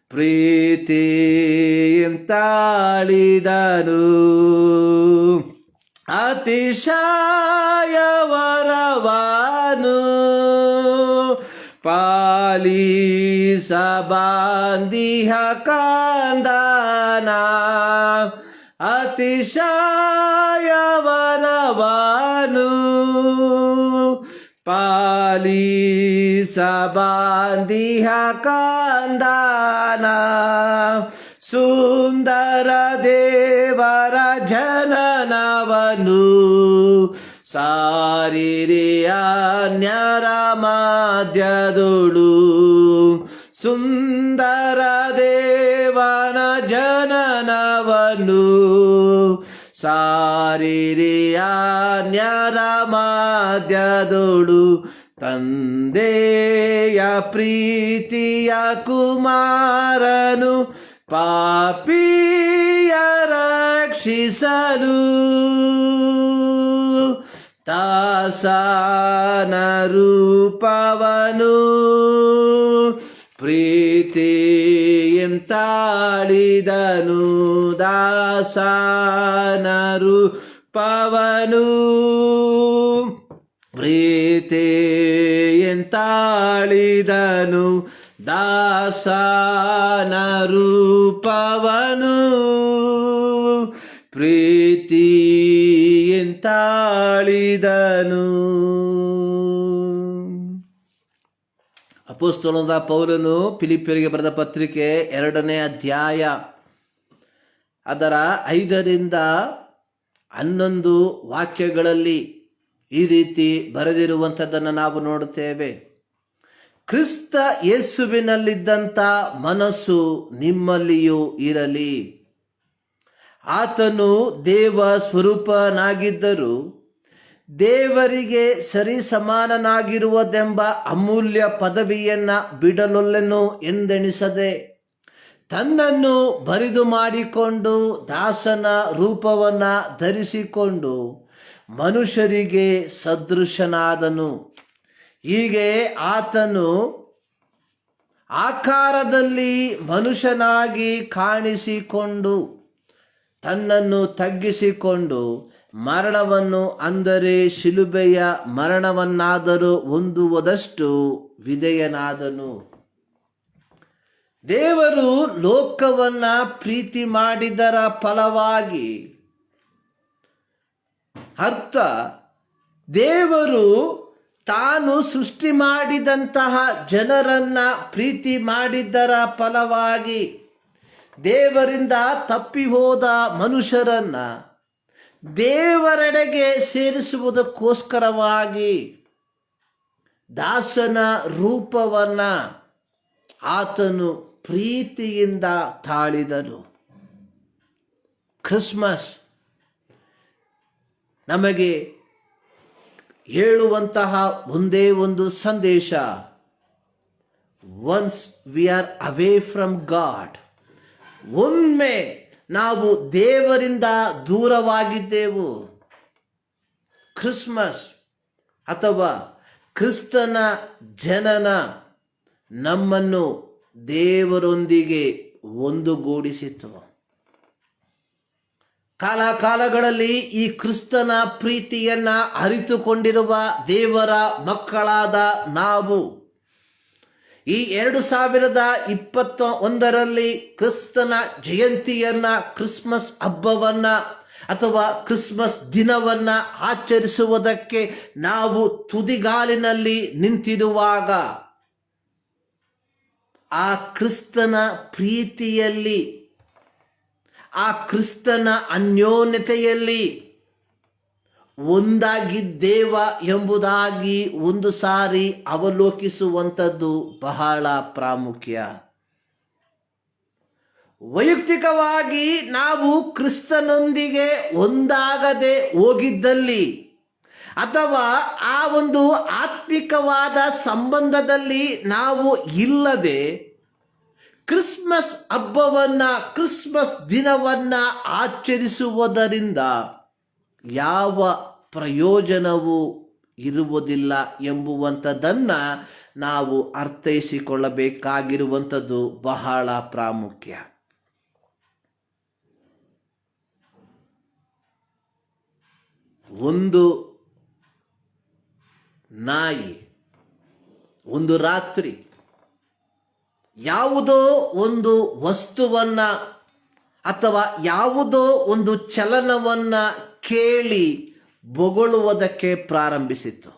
ಪ್ರೀತಿಯಿಂತಾಳಿದನು. ಅತಿಶಯ ವರವನು ಪಾಲಿಸಬಂದಿಹ ಕಂದನ. ಅತಿಶಯ ವರವನು ಪಾಲಿಸಬಂದಿಹ ಕಂದನ. ಸುಂದರ ದೇವರ ಜನನವನು ಸಾರಿರಿ ಅನ್ಯರ ಮಧ್ಯದೊಳು. ಸುಂದರ ದೇವನ ಜನನವನು ಸಾರಿರಿಯ ನ್ಯಾರ ಮಾಧ್ಯದೋಡು ತಂದೆಯ ಪ್ರೀತಿಯ ಕುಮಾರನು ಪಾಪಿಯ ರಕ್ಷಿಸಲು ದಾಸನ ರೂಪವನು ಪ್ರೀತಿಯಂತಾಳಿದನು ದಾಸನ ರೂಪವನು ಪ್ರೀತಿಯಂತಾಳಿದನು ದಾಸನ ರೂಪವನು ಪ್ರೀತಿಯಂತಾಳಿದನು. ಅಪೊಸ್ತಲನಾದ ಪೌಲನು ಫಿಲಿಪ್ಪಿಯರಿಗೆ ಬರೆದ ಪತ್ರಿಕೆ 2ನೇ ಅಧ್ಯಾಯ ಅದರ 5ರಿಂದ 11 ವಾಕ್ಯಗಳಲ್ಲಿ ಈ ರೀತಿ ಬರೆದಿರುವಂಥದ್ದನ್ನು ನಾವು ನೋಡುತ್ತೇವೆ. ಕ್ರಿಸ್ತ ಯೇಸುವಿನಲ್ಲಿದ್ದಂಥ ಮನಸ್ಸು ನಿಮ್ಮಲ್ಲಿಯೂ ಇರಲಿ. ಆತನು ದೇವ ಸ್ವರೂಪನಾಗಿದ್ದರೂ ದೇವರಿಗೆ ಸರಿಸಮಾನನಾಗಿರುವುದೆಂಬ ಅಮೂಲ್ಯ ಪದವಿಯನ್ನು ಬಿಡಲೊಲ್ಲೆನು ಎಂದೆಣಿಸದೆ ತನ್ನನ್ನು ಬರಿದು ಮಾಡಿಕೊಂಡು ದಾಸನ ರೂಪವನ್ನು ಧರಿಸಿಕೊಂಡು ಮನುಷ್ಯರಿಗೆ ಸದೃಶನಾದನು. ಹೀಗೆ ಆತನು ಆಕಾರದಲ್ಲಿ ಮನುಷ್ಯನಾಗಿ ಕಾಣಿಸಿಕೊಂಡು ತನ್ನನ್ನು ತಗ್ಗಿಸಿಕೊಂಡು ಮರಣವನ್ನು, ಅಂದರೆ ಶಿಲುಬೆಯ ಮರಣವನ್ನಾದರೂ ಹೊಂದುವುದಷ್ಟು ವಿಧೇಯನಾದನು. ದೇವರು ಲೋಕವನ್ನ ಪ್ರೀತಿ ಮಾಡಿದರ ಫಲವಾಗಿ ಅರ್ಥ, ದೇವರು ತಾನು ಸೃಷ್ಟಿ ಮಾಡಿದಂತಹ ಜನರನ್ನ ಪ್ರೀತಿ ಮಾಡಿದ್ದರ ಫಲವಾಗಿ ದೇವರಿಂದ ತಪ್ಪಿ ಹೋದ ಮನುಷ್ಯರನ್ನ ದೇವರೆಡೆಗೆ ಸೇರಿಸುವುದಕ್ಕೋಸ್ಕರವಾಗಿ ದಾಸನ ರೂಪವನ್ನ ಆತನು ಪ್ರೀತಿಯಿಂದ ತಾಳಿದನು. ಕ್ರಿಸ್ಮಸ್ ನಮಗೆ ಹೇಳುವಂತಹ ಒಂದೇ ಒಂದು ಸಂದೇಶ, once we are away from god, ಒಮ್ಮೆ ನಾವು ದೇವರಿಂದ ದೂರವಾಗಿದ್ದೆವು, ಕ್ರಿಸ್ಮಸ್ ಅಥವಾ ಕ್ರಿಸ್ತನ ಜನನ ನಮ್ಮನ್ನು ದೇವರೊಂದಿಗೆ ಒಂದುಗೂಡಿಸಿತು. ಕಾಲಕಾಲಗಳಲ್ಲಿ ಈ ಕ್ರಿಸ್ತನ ಪ್ರೀತಿಯನ್ನ ಅರಿತುಕೊಂಡಿರುವ ದೇವರ ಮಕ್ಕಳಾದ ನಾವು ಈ 2021ರಲ್ಲಿ ಕ್ರಿಸ್ತನ ಜಯಂತಿಯನ್ನ, ಕ್ರಿಸ್ಮಸ್ ಹಬ್ಬವನ್ನ ಅಥವಾ ಕ್ರಿಸ್ಮಸ್ ದಿನವನ್ನ ಆಚರಿಸುವುದಕ್ಕೆ ನಾವು ತುದಿಗಾಲಿನಲ್ಲಿ ನಿಂತಿರುವಾಗ ಆ ಕ್ರಿಸ್ತನ ಪ್ರೀತಿಯಲ್ಲಿ, ಆ ಕ್ರಿಸ್ತನ ಅನ್ಯೋನ್ಯತೆಯಲ್ಲಿ ಒಂದಾಗಿದ್ದೇವ ಎಂಬುದಾಗಿ ಒಂದು ಸಾರಿ ಅವಲೋಕಿಸುವಂಥದ್ದು ಬಹಳ ಪ್ರಾಮುಖ್ಯ. ವೈಯಕ್ತಿಕವಾಗಿ ನಾವು ಕ್ರಿಸ್ತನೊಂದಿಗೆ ಒಂದಾಗದೆ ಹೋಗಿದ್ದಲ್ಲಿ ಅಥವಾ ಆ ಒಂದು ಆತ್ಮಿಕವಾದ ಸಂಬಂಧದಲ್ಲಿ ನಾವು ಇಲ್ಲದೆ ಕ್ರಿಸ್ಮಸ್ ಹಬ್ಬವನ್ನ, ಕ್ರಿಸ್ಮಸ್ ದಿನವನ್ನ ಆಚರಿಸುವುದರಿಂದ ಯಾವ ಪ್ರಯೋಜನವೂ ಇರುವುದಿಲ್ಲ ಎಂಬುವಂಥದ್ದನ್ನ ನಾವು ಅರ್ಥೈಸಿಕೊಳ್ಳಬೇಕಾಗಿರುವಂಥದ್ದು ಬಹಳ ಪ್ರಾಮುಖ್ಯ. ಒಂದು ನಾಯಿ ಒಂದು ರಾತ್ರಿ ಯಾವುದೋ ಒಂದು ವಸ್ತುವನ್ನ ಅಥವಾ ಯಾವುದೋ ಒಂದು ಚಲನವನ್ನ ಕೇಳಿ ಬೊಗಳುವುದಕ್ಕೆ ಪ್ರಾರಂಭಿಸಿತು.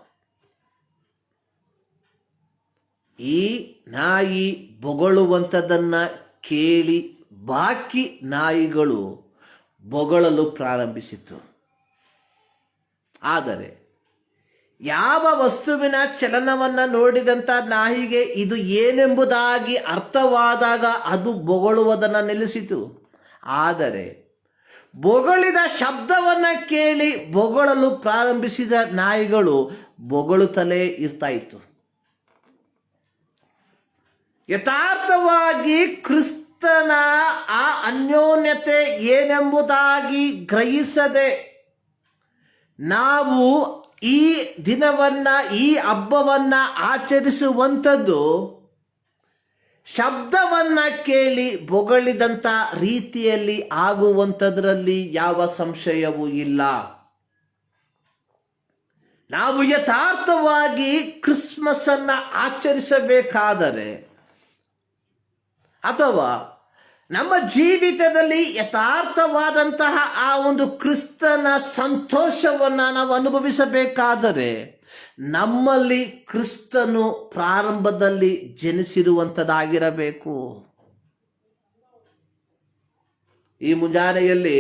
ಈ ನಾಯಿ ಬೊಗಳುವಂಥದ್ದನ್ನ ಕೇಳಿ ಬಾಕಿ ನಾಯಿಗಳು ಬೊಗಳಲು ಪ್ರಾರಂಭಿಸಿತು. ಆದರೆ ಯಾವ ವಸ್ತುವಿನ ಚಲನವನ್ನ ನೋಡಿದಂಥ ನಾಯಿಗೆ ಇದು ಏನೆಂಬುದಾಗಿ ಅರ್ಥವಾದಾಗ ಅದು ಬೊಗಳುವುದನ್ನು ನಿಲ್ಲಿಸಿತು. ಆದರೆ ಬೊಗಳಿದ ಶಬ್ದವನ್ನು ಕೇಳಿ ಬೊಗಳಲು ಪ್ರಾರಂಭಿಸಿದ ನಾಯಿಗಳು ಬೊಗಳುತ್ತಲೇ ಇರ್ತಾ ಇತ್ತು. ಯಥಾರ್ಥವಾಗಿ ಕ್ರಿಸ್ತನ ಆ ಅನ್ಯೋನ್ಯತೆ ಏನೆಂಬುದಾಗಿ ಗ್ರಹಿಸದೆ ನಾವು ಈ ದಿನವನ್ನ, ಈ ಹಬ್ಬವನ್ನ ಆಚರಿಸುವಂಥದ್ದು ಶಬ್ದವನ್ನ ಕೇಳಿ ಬೊಗಳಿದಂಥ ರೀತಿಯಲ್ಲಿ ಆಗುವಂಥದ್ರಲ್ಲಿ ಯಾವ ಸಂಶಯವೂ ಇಲ್ಲ. ನಾವು ಯಥಾರ್ಥವಾಗಿ ಕ್ರಿಸ್ಮಸ್ ಅನ್ನ ಆಚರಿಸಬೇಕಾದರೆ ಅಥವಾ ನಮ್ಮ ಜೀವಿತದಲ್ಲಿ ಯಥಾರ್ಥವಾದಂತಹ ಆ ಒಂದು ಕ್ರಿಸ್ತನ ಸಂತೋಷವನ್ನು ನಾವು ಅನುಭವಿಸಬೇಕಾದರೆ ನಮ್ಮಲ್ಲಿ ಕ್ರಿಸ್ತನು ಪ್ರಾರಂಭದಲ್ಲಿ ಜನಿಸಿರುವಂಥದ್ದಾಗಿರಬೇಕು. ಈ ಮುಂಜಾನೆಯಲ್ಲಿ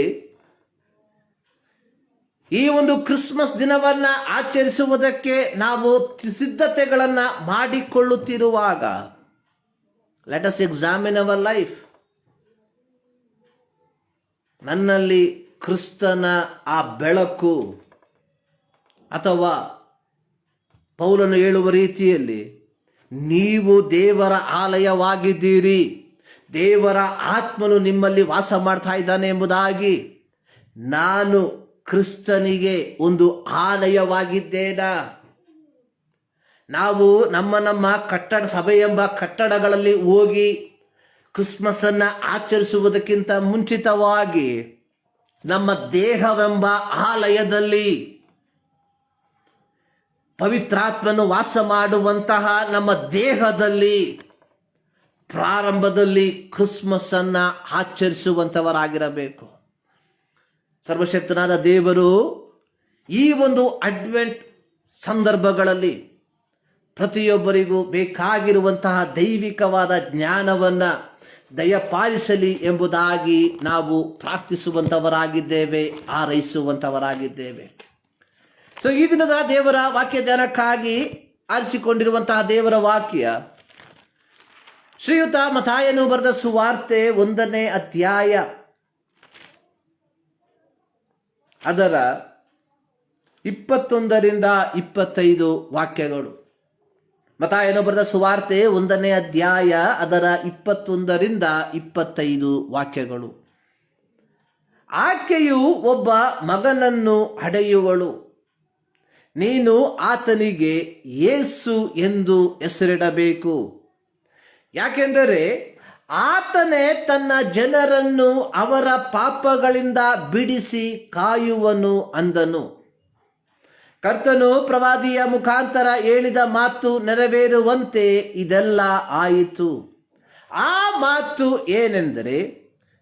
ಈ ಒಂದು ಕ್ರಿಸ್ಮಸ್ ದಿನವನ್ನ ಆಚರಿಸುವುದಕ್ಕೆ ನಾವು ಸಿದ್ಧತೆಗಳನ್ನು ಮಾಡಿಕೊಳ್ಳುತ್ತಿರುವಾಗ let us examine our life. ನನ್ನಲ್ಲಿ ಕ್ರಿಸ್ತನ ಆ ಬೆಳಕು, ಅಥವಾ ಪೌಲನು ಹೇಳುವ ರೀತಿಯಲ್ಲಿ ನೀವು ದೇವರ ಆಲಯವಾಗಿದ್ದೀರಿ, ದೇವರ ಆತ್ಮನು ನಿಮ್ಮಲ್ಲಿ ವಾಸ ಮಾಡ್ತಾ ಇದ್ದಾನೆ ಎಂಬುದಾಗಿ, ನಾನು ಕ್ರಿಸ್ತನಿಗೆ ಒಂದು ಆಲಯವಾಗಿದ್ದೇನಾ? ನಾವು ನಮ್ಮ ಕಟ್ಟಡ, ಸಭೆ ಎಂಬ ಕಟ್ಟಡಗಳಲ್ಲಿ ಹೋಗಿ ಕ್ರಿಸ್ಮಸ್ ಅನ್ನ ಆಚರಿಸುವುದಕ್ಕಿಂತ ಮುಂಚಿತವಾಗಿ ನಮ್ಮ ದೇಹವೆಂಬ ಆಲಯದಲ್ಲಿ ಪವಿತ್ರಾತ್ಮನು ವಾಸ ಮಾಡುವಂತಹ ನಮ್ಮ ದೇಹದಲ್ಲಿ ಪ್ರಾರಂಭದಲ್ಲಿ ಕ್ರಿಸ್ಮಸ್ ಅನ್ನ ಆಚರಿಸುವಂತವರಾಗಿರಬೇಕು. ಸರ್ವಶಕ್ತನಾದ ದೇವರು ಈ ಒಂದು ಅಡ್ವೆಂಟ್ ಸಂದರ್ಭಗಳಲ್ಲಿ ಪ್ರತಿಯೊಬ್ಬರಿಗೂ ಬೇಕಾಗಿರುವಂತಹ ದೈವಿಕವಾದ ಜ್ಞಾನವನ್ನು ದಯಪಾಲಿಸಲಿ ಎಂಬುದಾಗಿ ನಾವು ಪ್ರಾರ್ಥಿಸುವಂಥವರಾಗಿದ್ದೇವೆ, ಹಾರೈಸುವಂಥವರಾಗಿದ್ದೇವೆ. ಸೊ ಈ ದಿನದ ದೇವರ ವಾಕ್ಯ ಧ್ಯಾನಕ್ಕಾಗಿ ಆರಿಸಿಕೊಂಡಿರುವಂತಹ ದೇವರ ವಾಕ್ಯ ಶ್ರೀಯುತ ಮತ್ತಾಯನು ಬರೆದ ಸುವಾರ್ತೆ 1ನೇ ಅಧ್ಯಾಯ ಅದರ 21ರಿಂದ 25 ವಾಕ್ಯಗಳು. ಮತ್ತಾಯನು ಬರೆದ ಸುವಾರ್ತೆ 1ನೇ ಅಧ್ಯಾಯ ಅದರ 21ರಿಂದ 25 ವಾಕ್ಯಗಳು. ಆಕೆಯು ಒಬ್ಬ ಮಗನನ್ನು ಹಡೆಯುವಳು, ನೀನು ಆತನಿಗೆ ಯೇಸು ಎಂದು ಹೆಸರಿಡಬೇಕು, ಯಾಕೆಂದರೆ ಆತನೇ ತನ್ನ ಜನರನ್ನು ಅವರ ಪಾಪಗಳಿಂದ ಬಿಡಿಸಿ ಕಾಯುವನು ಅಂದನು. ಕರ್ತನು ಪ್ರವಾದಿಯ ಮುಖಾಂತರ ಹೇಳಿದ ಮಾತು ನೆರವೇರುವಂತೆ ಇದೆಲ್ಲ ಆಯಿತು. ಆ ಮಾತು ಏನೆಂದರೆ,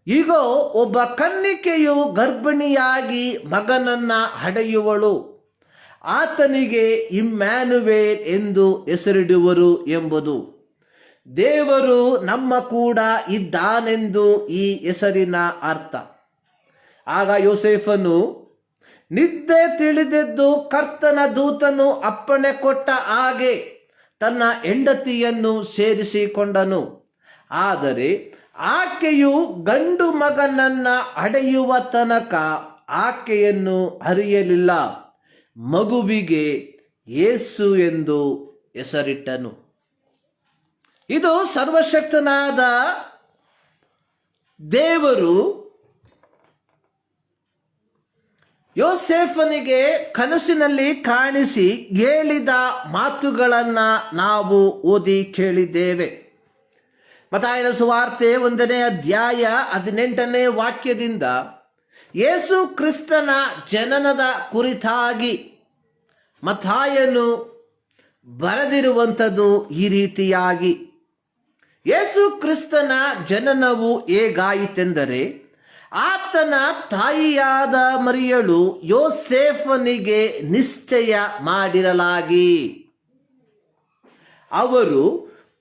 ಇಗೋ, ಒಬ್ಬ ಕನ್ನಿಕೆಯು ಗರ್ಭಿಣಿಯಾಗಿ ಮಗನನ್ನ ಹಡೆಯುವಳು, ಆತನಿಗೆ ಇಮ್ಯಾನುವೇಲ್ ಎಂದು ಹೆಸರಿಡುವರು ಎಂಬುದು. ದೇವರು ನಮ್ಮ ಕೂಡ ಇದ್ದಾನೆಂದು ಈ ಹೆಸರಿನ ಅರ್ಥ. ಆಗ ಯೋಸೇಫನು ನಿದ್ದೆ ತಿಳಿದೆದ್ದು ಕರ್ತನ ದೂತನು ಅಪ್ಪಣೆ ಕೊಟ್ಟ ಹಾಗೆ ತನ್ನ ಹೆಂಡತಿಯನ್ನು ಸೇರಿಸಿಕೊಂಡನು. ಆದರೆ ಆಕೆಯು ಗಂಡು ಮಗನನ್ನ ಹಡೆಯುವ ತನಕ ಆಕೆಯನ್ನು ಅರಿಯಲಿಲ್ಲ. ಮಗುವಿಗೆ ಯೇಸು ಎಂದು ಹೆಸರಿಟ್ಟನು. ಇದು ಸರ್ವಶಕ್ತನಾದ ದೇವರು ಯೋಸೇಫನಿಗೆ ಕನಸಿನಲ್ಲಿ ಕಾಣಿಸಿ ಹೇಳಿದ ಮಾತುಗಳನ್ನು ನಾವು ಓದಿ ಕೇಳಿದ್ದೇವೆ. ಮತ್ತಾಯನ ಸುವಾರ್ತೆ 1ನೇ ಅಧ್ಯಾಯ 18ನೇ ವಾಕ್ಯದಿಂದ ಯೇಸು ಕ್ರಿಸ್ತನ ಜನನದ ಕುರಿತಾಗಿ ಮತ್ತಾಯನು ಬರೆದಿರುವಂಥದ್ದು ಈ ರೀತಿಯಾಗಿ. ಯೇಸು ಕ್ರಿಸ್ತನ ಜನನವು ಹೇಗಾಯಿತೆಂದರೆ, ಆತನ ತಾಯಿಯಾದ ಮರಿಯಳು ಯೋಸೇಫನಿಗೆ ನಿಶ್ಚಯ ಮಾಡಿರಲಾಗಿ ಅವರು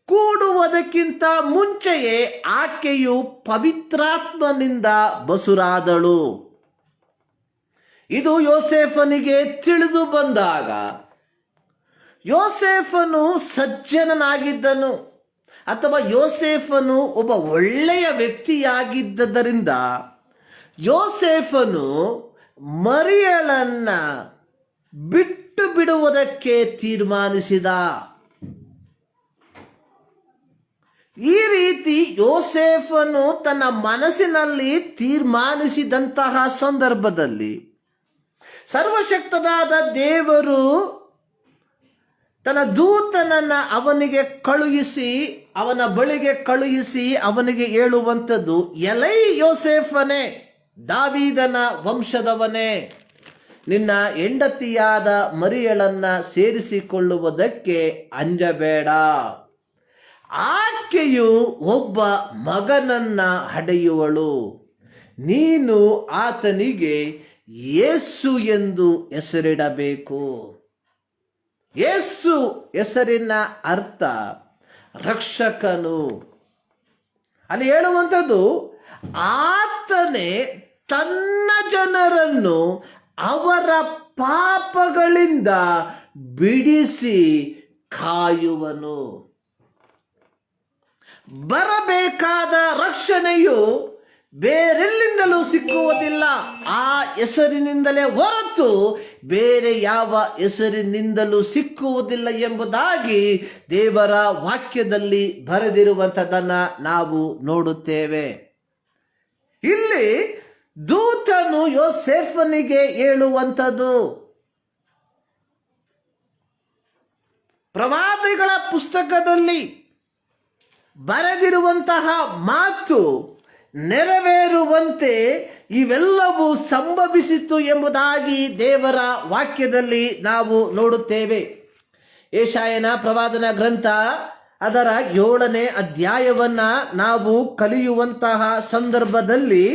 ಕೂಡುವುದಕ್ಕಿಂತ ಮುಂಚೆಯೇ ಆಕೆಯು ಪವಿತ್ರಾತ್ಮನಿಂದ ಬಸುರಾದಳು. ಇದು ಯೋಸೇಫನಿಗೆ ತಿಳಿದು ಬಂದಾಗ ಯೋಸೇಫನು ಸಜ್ಜನನಾಗಿದ್ದನು, ಅಥವಾ ಯೋಸೇಫನು ಒಬ್ಬ ಒಳ್ಳೆಯ ವ್ಯಕ್ತಿಯಾಗಿದ್ದರಿಂದ ಯೋಸೇಫನು ಮರಿಯಳನ್ನ ಬಿಟ್ಟು ಬಿಡುವುದಕ್ಕೆ ತೀರ್ಮಾನಿಸಿದ. ಈ ರೀತಿ ಯೋಸೇಫನು ತನ್ನ ಮನಸ್ಸಿನಲ್ಲಿ ತೀರ್ಮಾನಿಸಿದಂತಹ ಸಂದರ್ಭದಲ್ಲಿ ಸರ್ವಶಕ್ತನಾದ ದೇವರು ತನ್ನ ದೂತನನ್ನ ಅವನಿಗೆ ಕಳುಹಿಸಿ, ಅವನ ಬಳಿಗೆ ಕಳುಹಿಸಿ ಅವನಿಗೆ ಹೇಳುವಂಥದ್ದು, ಎಲೈ ಯೋಸೇಫನೇ, ದಾವೀದನ ವಂಶದವನೇ, ನಿನ್ನ ಹೆಂಡತಿಯಾದ ಮರಿಯಳನ್ನ ಸೇರಿಸಿಕೊಳ್ಳುವುದಕ್ಕೆ ಅಂಜಬೇಡ. ಆಕೆಯು ಒಬ್ಬ ಮಗನನ್ನ ಹಡೆಯುವಳು. ನೀನು ಆತನಿಗೆ ಯೇಸು ಎಂದು ಹೆಸರಿಡಬೇಕು. ಯೇಸು ಹೆಸರಿನ ಅರ್ಥ ರಕ್ಷಕನು. ಅಲ್ಲಿ ಹೇಳುವಂಥದ್ದು, ಆತನೇ ತನ್ನ ಜನರನ್ನು ಅವರ ಪಾಪಗಳಿಂದ ಬಿಡಿಸಿ ಕಾಯುವನು. ಬರಬೇಕಾದ ರಕ್ಷಣೆಯು ಬೇರೆಲ್ಲಿಂದಲೂ ಸಿಕ್ಕುವುದಿಲ್ಲ, ಆ ಹೆಸರಿನಿಂದಲೇ ಹೊರತು ಬೇರೆ ಯಾವ ಹೆಸರಿನಿಂದಲೂ ಸಿಕ್ಕುವುದಿಲ್ಲ ಎಂಬುದಾಗಿ ದೇವರ ವಾಕ್ಯದಲ್ಲಿ ಬರೆದಿರುವಂಥದ್ದನ್ನು ನಾವು ನೋಡುತ್ತೇವೆ. ಇಲ್ಲಿ ದೂತನು ಯೋಸೇಫನಿಗೆ ಹೇಳುವಂಥದ್ದು, ಪ್ರವಾದಿಗಳ ಪುಸ್ತಕದಲ್ಲಿ ಬರೆದಿರುವಂತಹ ಮಾತು ನೆರವೇರುವಂತೆ ಇವೆಲ್ಲವೂ ಸಂಭವಿಸಿತು ಎಂಬುದಾಗಿ ದೇವರ ವಾಕ್ಯದಲ್ಲಿ ನಾವು ನೋಡುತ್ತೇವೆ. ಯೆಶಾಯನ ಪ್ರವಾದನ ಗ್ರಂಥ ಅದರ 7ನೇ ಅಧ್ಯಾಯವನ್ನ ನಾವು ಕಲಿಯುವಂತಹ ಸಂದರ್ಭದಲ್ಲಿ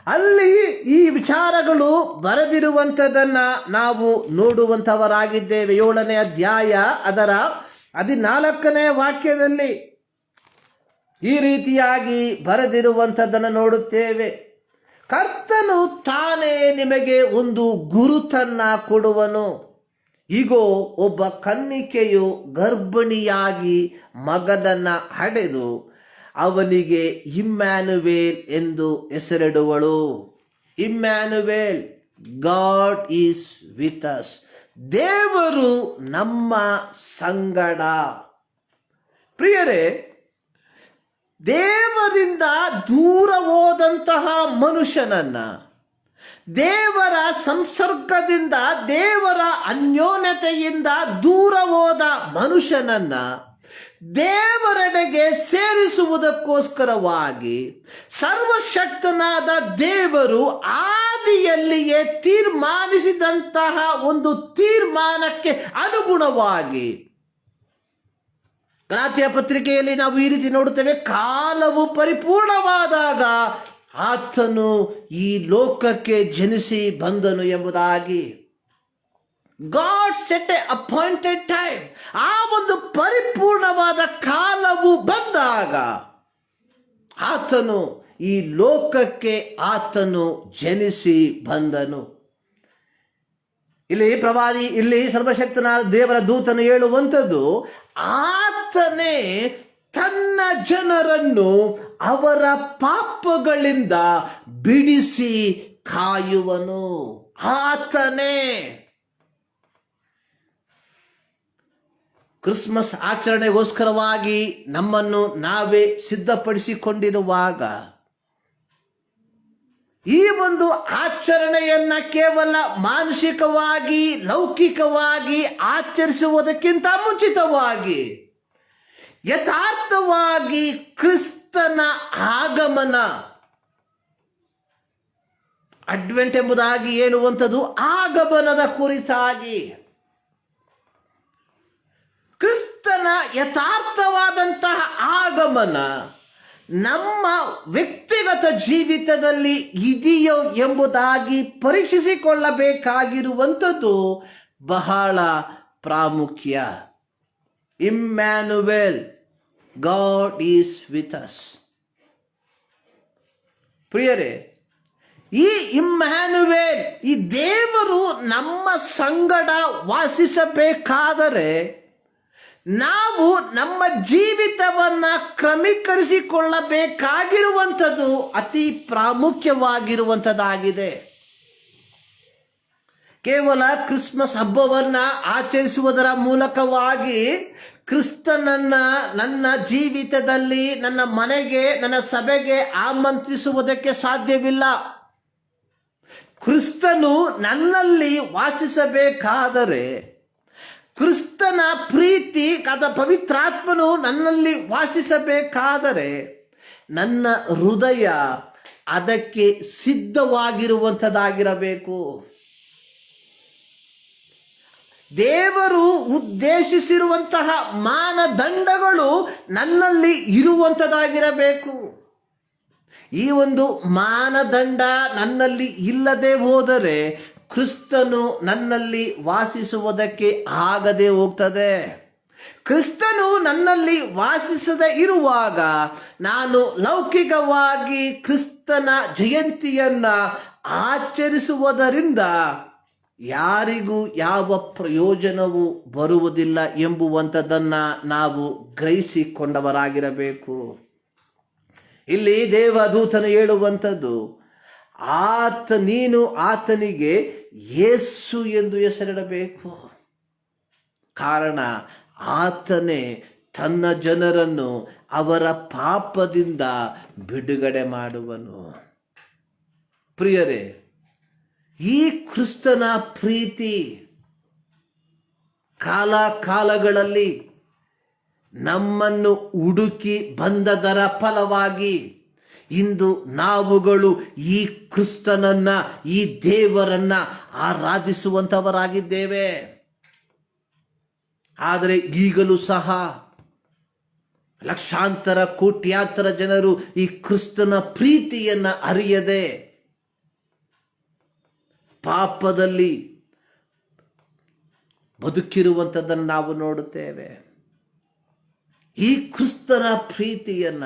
ಅಲ್ಲಿ ಈ ವಿಚಾರಗಳು ಬರೆದಿರುವಂಥದ್ದನ್ನ ನಾವು ನೋಡುವಂಥವರಾಗಿದ್ದೇವೆ. 7ನೇ ಅಧ್ಯಾಯ ಅದರ 14ನೇ ವಾಕ್ಯದಲ್ಲಿ ಈ ರೀತಿಯಾಗಿ ಬರೆದಿರುವಂಥದ್ದನ್ನು ನೋಡುತ್ತೇವೆ. ಕರ್ತನು ತಾನೇ ನಿಮಗೆ ಒಂದು ಗುರುತನ್ನ ಕೊಡುವನು. ಈಗೋ ಒಬ್ಬ ಕನ್ನಿಕೆಯು ಗರ್ಭಿಣಿಯಾಗಿ ಮಗನನ್ನ ಹಡೆದು ಅವನಿಗೆ ಇಮ್ಯಾನುವೇಲ್ ಎಂದು ಹೆಸರಿಡುವಳು. ಇಮ್ಯಾನುವೇಲ್, ಗಾಡ್ ಈಸ್ ವಿತ್ ಅಸ್. ದೇವರು ನಮ್ಮ ಸಂಗಡ. ಪ್ರಿಯರೇ, ದೇವರಿಂದ ದೂರ ಹೋದಂತಹ ಮನುಷ್ಯನನ್ನ, ದೇವರ ಸಂಸರ್ಗದಿಂದ, ದೇವರ ಅನ್ಯೋನ್ಯತೆಯಿಂದ ದೂರ ಹೋದ ಮನುಷ್ಯನನ್ನ ದೇವರೆಡೆಗೆ ಸೇರಿಸುವುದಕ್ಕೋಸ್ಕರವಾಗಿ ಸರ್ವಶಕ್ತನಾದ ದೇವರು ಆದಿಯಲ್ಲಿಯೇ ತೀರ್ಮಾನಿಸಿದಂತಹ ಒಂದು ತೀರ್ಮಾನಕ್ಕೆ ಅನುಗುಣವಾಗಿ ಗಲಾತ್ಯ ಪತ್ರಿಕೆಯಲ್ಲಿ ನಾವು ಈ ರೀತಿ ನೋಡುತ್ತೇವೆ, ಕಾಲವು ಪರಿಪೂರ್ಣವಾದಾಗ ಆತನು ಈ ಲೋಕಕ್ಕೆ ಜನಿಸಿ ಬಂದನು ಎಂಬುದಾಗಿ. God set A appointed time. ಆ ಒಂದು ಪರಿಪೂರ್ಣವಾದ ಕಾಲವು ಬಂದಾಗ ಆತನು ಈ ಲೋಕಕ್ಕೆ ಆತನು ಜನಿಸಿ ಬಂದನು. ಇಲ್ಲಿ ಸರ್ವಶಕ್ತನಾದ ದೇವರ ದೂತನು ಹೇಳುವಂಥದ್ದು, ಆತನೇ ತನ್ನ ಜನರನ್ನು ಅವರ ಪಾಪಗಳಿಂದ ಬಿಡಿಸಿ ಕಾಯುವನು. ಆತನೇ. ಕ್ರಿಸ್ಮಸ್ ಆಚರಣೆಗೋಸ್ಕರವಾಗಿ ನಮ್ಮನ್ನು ನಾವೇ ಸಿದ್ಧಪಡಿಸಿಕೊಂಡಿರುವಾಗ ಈ ಒಂದು ಆಚರಣೆಯನ್ನ ಕೇವಲ ಮಾನಸಿಕವಾಗಿ, ಲೌಕಿಕವಾಗಿ ಆಚರಿಸುವುದಕ್ಕಿಂತ ಮುಂಚಿತವಾಗಿ ಯಥಾರ್ಥವಾಗಿ ಕ್ರಿಸ್ತನ ಆಗಮನ, ಅಡ್ವೆಂಟ್ ಎಂಬುದಾಗಿ ಹೇಳುವಂಥದ್ದು ಆಗಮನದ ಕುರಿತಾಗಿ ಕ್ರಿಸ್ತನ ಯಥಾರ್ಥವಾದಂತಹ ಆಗಮನ ನಮ್ಮ ವ್ಯಕ್ತಿಗತ ಜೀವಿತದಲ್ಲಿ ಇದೆಯೋ ಎಂಬುದಾಗಿ ಪರೀಕ್ಷಿಸಿಕೊಳ್ಳಬೇಕಾಗಿರುವಂಥದ್ದು ಬಹಳ ಪ್ರಾಮುಖ್ಯ. ಇಮ್ಯಾನುವೇಲ್, ಗಾಡ್ ಈಸ್ ವಿತ್ ಅಸ್. ಪ್ರಿಯರೇ, ಈ ಇಮ್ಯಾನುವೇಲ್, ಈ ದೇವರು ನಮ್ಮ ಸಂಗಡ ವಾಸಿಸಬೇಕಾದರೆ ನಾವು ನಮ್ಮ ಜೀವಿತವನ್ನ ಕ್ರಮೀಕರಿಸಿಕೊಳ್ಳಬೇಕಾಗಿರುವಂಥದ್ದು ಅತಿ ಪ್ರಾಮುಖ್ಯವಾಗಿರುವಂಥದ್ದಾಗಿದೆ. ಕೇವಲ ಕ್ರಿಸ್ಮಸ್ ಹಬ್ಬವನ್ನ ಆಚರಿಸುವುದರ ಮೂಲಕವಾಗಿ ಕ್ರಿಸ್ತನನ್ನ ನನ್ನ ಜೀವಿತದಲ್ಲಿ, ನನ್ನ ಮನೆಗೆ, ನನ್ನ ಸಭೆಗೆ ಆಮಂತ್ರಿಸುವುದಕ್ಕೆ ಸಾಧ್ಯವಿಲ್ಲ. ಕ್ರಿಸ್ತನು ನನ್ನಲ್ಲಿ ವಾಸಿಸಬೇಕಾದರೆ, ಕ್ರಿಸ್ತನ ಪ್ರೀತಿ ಪವಿತ್ರಾತ್ಮನು ನನ್ನಲ್ಲಿ ವಾಸಿಸಬೇಕಾದರೆ, ನನ್ನ ಹೃದಯ ಅದಕ್ಕೆ ಸಿದ್ಧವಾಗಿರುವಂಥದ್ದಾಗಿರಬೇಕು. ದೇವರು ಉದ್ದೇಶಿಸಿರುವಂತಹ ಮಾನದಂಡಗಳು ನನ್ನಲ್ಲಿ ಇರುವಂಥದ್ದಾಗಿರಬೇಕು. ಈ ಒಂದು ಮಾನದಂಡ ನನ್ನಲ್ಲಿ ಇಲ್ಲದೆ ಹೋದರೆ ಕ್ರಿಸ್ತನು ನನ್ನಲ್ಲಿ ವಾಸಿಸುವುದಕ್ಕೆ ಆಗದೆ ಹೋಗ್ತದೆ. ಕ್ರಿಸ್ತನು ನನ್ನಲ್ಲಿ ವಾಸಿಸದೆ ಇರುವಾಗ ನಾನು ಲೌಕಿಕವಾಗಿ ಕ್ರಿಸ್ತನ ಜಯಂತಿಯನ್ನ ಆಚರಿಸುವುದರಿಂದ ಯಾರಿಗೂ ಯಾವ ಪ್ರಯೋಜನವೂ ಬರುವುದಿಲ್ಲ ಎಂಬುವಂಥದ್ದನ್ನು ನಾವು ಗ್ರಹಿಸಿಕೊಂಡವರಾಗಿರಬೇಕು. ಇಲ್ಲಿ ದೇವದೂತನು ಹೇಳುವಂಥದ್ದು, ನೀನು ಆತನಿಗೆ ಯೇಸು ಎಂದು ಹೆಸರಿಡಬೇಕು. ಕಾರಣ ಆತನೇ ತನ್ನ ಜನರನ್ನು ಅವರ ಪಾಪದಿಂದ ಬಿಡುಗಡೆ ಮಾಡುವನು. ಪ್ರಿಯರೇ, ಈ ಕ್ರಿಸ್ತನ ಪ್ರೀತಿ ಕಾಲಗಳಲ್ಲಿ ನಮ್ಮನ್ನು ಹುಡುಕಿ ಬಂದದರ ಫಲವಾಗಿ ಇಂದು ನಾವುಗಳು ಈ ಕ್ರಿಸ್ತನನ್ನ, ಈ ದೇವರನ್ನ ಆರಾಧಿಸುವಂತವರಾಗಿದ್ದೇವೆ. ಆದರೆ ಈಗಲೂ ಸಹ ಲಕ್ಷಾಂತರ ಕೋಟ್ಯಾಂತರ ಜನರು ಈ ಕ್ರಿಸ್ತನ ಪ್ರೀತಿಯನ್ನ ಅರಿಯದೆ ಪಾಪದಲ್ಲಿ ಬದುಕಿರುವಂಥದ್ದನ್ನು ನಾವು ನೋಡುತ್ತೇವೆ. ಈ ಕ್ರಿಸ್ತನ ಪ್ರೀತಿಯನ್ನ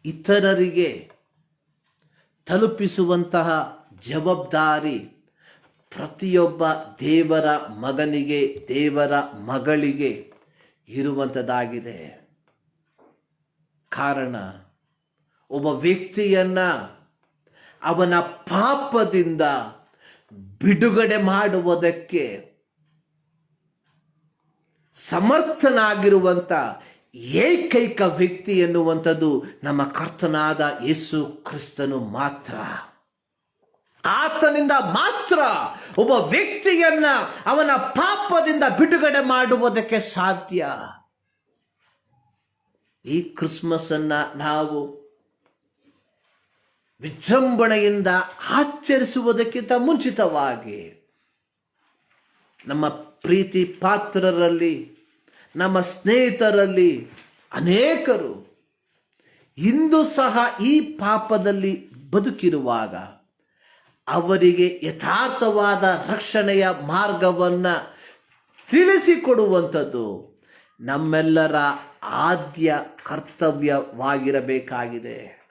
ಇತರರಿಗೆ ತಲುಪಿಸುವಂತಹ ಜವಾಬ್ದಾರಿ ಪ್ರತಿಯೊಬ್ಬ ದೇವರ ಮಗನಿಗೆ, ದೇವರ ಮಗಳಿಗೆ ಇರುವಂಥದ್ದಾಗಿದೆ. ಕಾರಣ ಒಬ್ಬ ವ್ಯಕ್ತಿಯನ್ನ ಅವನ ಪಾಪದಿಂದ ಬಿಡುಗಡೆ ಮಾಡುವುದಕ್ಕೆ ಸಮರ್ಥನಾಗಿರುವಂಥ ಏಕೈಕ ವ್ಯಕ್ತಿ ಎನ್ನುವಂಥದ್ದು ನಮ್ಮ ಕರ್ತನಾದ ಯೇಸು ಕ್ರಿಸ್ತನು ಮಾತ್ರ. ಆತನಿಂದ ಮಾತ್ರ ಒಬ್ಬ ವ್ಯಕ್ತಿಯನ್ನ ಅವನ ಪಾಪದಿಂದ ಬಿಡುಗಡೆ ಮಾಡುವುದಕ್ಕೆ ಸಾಧ್ಯ. ಈ ಕ್ರಿಸ್ಮಸ್ ಅನ್ನ ನಾವು ವಿಜೃಂಭಣೆಯಿಂದ ಆಚರಿಸುವುದಕ್ಕಿಂತ ಮುಂಚಿತವಾಗಿ ನಮ್ಮ ಪ್ರೀತಿ ಪಾತ್ರರಲ್ಲಿ, ನಮ್ಮ ಸ್ನೇಹಿತರಲ್ಲಿ ಅನೇಕರು ಇಂದು ಸಹ ಈ ಪಾಪದಲ್ಲಿ ಬದುಕಿರುವಾಗ ಅವರಿಗೆ ಯಥಾರ್ಥವಾದ ರಕ್ಷಣೆಯ ಮಾರ್ಗವನ್ನು ತಿಳಿಸಿಕೊಡುವಂಥದ್ದು ನಮ್ಮೆಲ್ಲರ ಆದ್ಯ ಕರ್ತವ್ಯವಾಗಿರಬೇಕಾಗಿದೆ.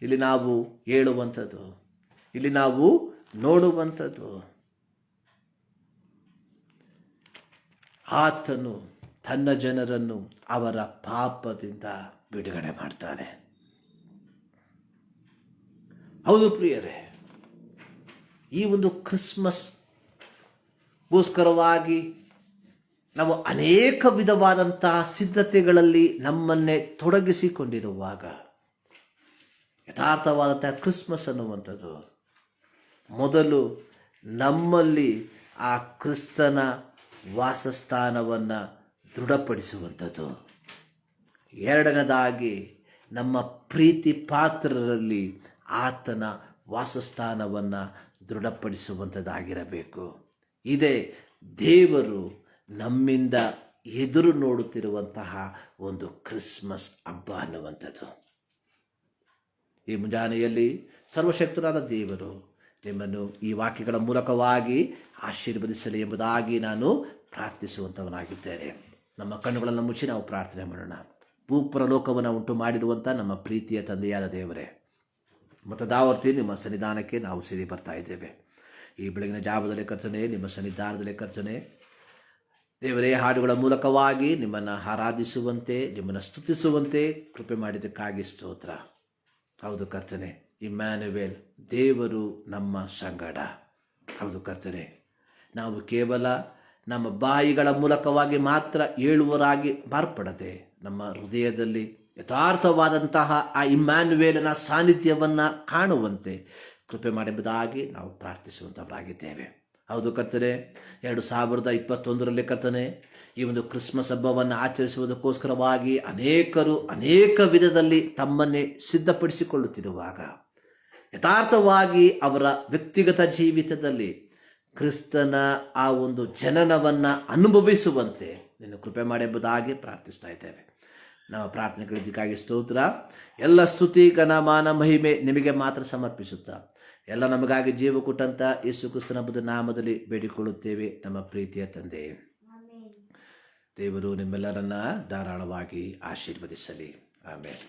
ಇಲ್ಲಿ ನಾವು ಹೇಳುವಂಥದ್ದು, ಇಲ್ಲಿ ನಾವು ನೋಡುವಂಥದ್ದು, ಆತನು ತನ್ನ ಜನರನ್ನು ಅವರ ಪಾಪದಿಂದ ಬಿಡುಗಡೆ ಮಾಡ್ತಾನೆ. ಹೌದು ಪ್ರಿಯರೇ, ಈ ಒಂದು ಕ್ರಿಸ್ಮಸ್ಗೋಸ್ಕರವಾಗಿ ನಾವು ಅನೇಕ ವಿಧವಾದಂತಹ ಸಿದ್ಧತೆಗಳಲ್ಲಿ ನಮ್ಮನ್ನೇ ತೊಡಗಿಸಿಕೊಂಡಿರುವಾಗ ಯಥಾರ್ಥವಾದಂತಹ ಕ್ರಿಸ್ಮಸ್ ಅನ್ನುವಂಥದ್ದು ಮೊದಲು ನಮ್ಮಲ್ಲಿ ಆ ಕ್ರಿಸ್ತನ ವಾಸಸ್ಥಾನವನ್ನು ದೃಢಪಡಿಸುವಂಥದ್ದು. ಎರಡನೇದಾಗಿ ನಮ್ಮ ಪ್ರೀತಿ ಪಾತ್ರರಲ್ಲಿ ಆತನ ವಾಸಸ್ಥಾನವನ್ನು ದೃಢಪಡಿಸುವಂಥದ್ದಾಗಿರಬೇಕು. ಇದೇ ದೇವರು ನಮ್ಮಿಂದ ಎದುರು ನೋಡುತ್ತಿರುವಂತಹ ಒಂದು ಕ್ರಿಸ್ಮಸ್ ಹಬ್ಬ ಅನ್ನುವಂಥದ್ದು. ಈ ಮುಂಜಾನೆಯಲ್ಲಿ ಸರ್ವಶಕ್ತನಾದ ದೇವರು ನಿಮ್ಮನ್ನು ಈ ವಾಕ್ಯಗಳ ಮೂಲಕವಾಗಿ ಆಶೀರ್ವದಿಸಲಿ ಎಂಬುದಾಗಿ ನಾನು ಪ್ರಾರ್ಥಿಸುವಂಥವನಾಗಿದ್ದೇನೆ. ನಮ್ಮ ಕಣ್ಣುಗಳನ್ನು ಮುಚ್ಚಿ ನಾವು ಪ್ರಾರ್ಥನೆ ಮಾಡೋಣ. ಭೂಪರಲೋಕವನ್ನು ಉಂಟು ಮಾಡಿರುವಂಥ ನಮ್ಮ ಪ್ರೀತಿಯ ತಂದೆಯಾದ ದೇವರೇ, ಮತದಾವರ್ತಿ ನಿಮ್ಮ ಸನ್ನಿಧಾನಕ್ಕೆ ನಾವು ಸೇರಿ ಬರ್ತಾ ಇದ್ದೇವೆ. ಈ ಬೆಳಗಿನ ಜಾವದಲ್ಲಿ ಕರ್ತನೆ, ನಿಮ್ಮ ಸನ್ನಿಧಾನದಲ್ಲಿ ಕರ್ತನೆ, ದೇವರೇ, ಹಾಡುಗಳ ಮೂಲಕವಾಗಿ ನಿಮ್ಮನ್ನು ಆರಾಧಿಸುವಂತೆ, ನಿಮ್ಮನ್ನು ಸ್ತುತಿಸುವಂತೆ ಕೃಪೆ ಮಾಡಿದ್ದಕ್ಕಾಗಿ ಸ್ತೋತ್ರ. ಹೌದು ಕರ್ತನೆ, ಇಮ್ಯಾನುವೇಲ್, ದೇವರು ನಮ್ಮ ಸಂಗಡ. ಹೌದು ಕರ್ತನೆ, ನಾವು ಕೇವಲ ನಮ್ಮ ಬಾಯಿಗಳ ಮೂಲಕವಾಗಿ ಮಾತ್ರ ಹೇಳುವರಾಗಿ ಮಾರ್ಪಡದೆ, ನಮ್ಮ ಹೃದಯದಲ್ಲಿ ಯಥಾರ್ಥವಾದಂತಹ ಆ ಇಮ್ಯಾನುವೇಲನ ಸಾನ್ನಿಧ್ಯವನ್ನು ಕಾಣುವಂತೆ ಕೃಪೆ ಮಾಡುವುದಾಗಿ ನಾವು ಪ್ರಾರ್ಥಿಸುವಂಥವರಾಗಿದ್ದೇವೆ. ಹೌದು ಕರ್ತನೆ, 2021ರಲ್ಲಿ ಕರ್ತನೆ, ಈ ಒಂದು ಕ್ರಿಸ್ಮಸ್ ಹಬ್ಬವನ್ನು ಆಚರಿಸುವುದಕ್ಕೋಸ್ಕರವಾಗಿ ಅನೇಕರು ಅನೇಕ ವಿಧದಲ್ಲಿ ತಮ್ಮನ್ನೇ ಸಿದ್ಧಪಡಿಸಿಕೊಳ್ಳುತ್ತಿರುವಾಗ, ಯಥಾರ್ಥವಾಗಿ ಅವರ ವ್ಯಕ್ತಿಗತ ಜೀವಿತದಲ್ಲಿ ಕ್ರಿಸ್ತನ ಆ ಒಂದು ಜನನವನ್ನು ಅನುಭವಿಸುವಂತೆ ನಿನ್ನ ಕೃಪೆ ಮಾಡುವುದಾಗಿ ಪ್ರಾರ್ಥಿಸ್ತಾ ಇದ್ದೇವೆ. ನಮ್ಮ ಪ್ರಾರ್ಥನೆಗಳಿದ್ದಕ್ಕಾಗಿ ಸ್ತೋತ್ರ. ಎಲ್ಲ ಸ್ತುತಿ, ಘನ, ಮಾನ, ಮಹಿಮೆ ನಿಮಗೆ ಮಾತ್ರ ಸಮರ್ಪಿಸುತ್ತಾ, ಎಲ್ಲ ನಮಗಾಗಿ ಜೀವ ಕೊಟ್ಟಂತ ಯೇಸು ಕ್ರಿಸ್ತನ ಬುದ್ಧ ನಾಮದಲ್ಲಿ ಬೇಡಿಕೊಳ್ಳುತ್ತೇವೆ ನಮ್ಮ ಪ್ರೀತಿಯ ತಂದೆ. ದೇವರು ನಿಮ್ಮೆಲ್ಲರನ್ನ ಧಾರಾಳವಾಗಿ ಆಶೀರ್ವದಿಸಲಿ. ಆಮೇಲೆ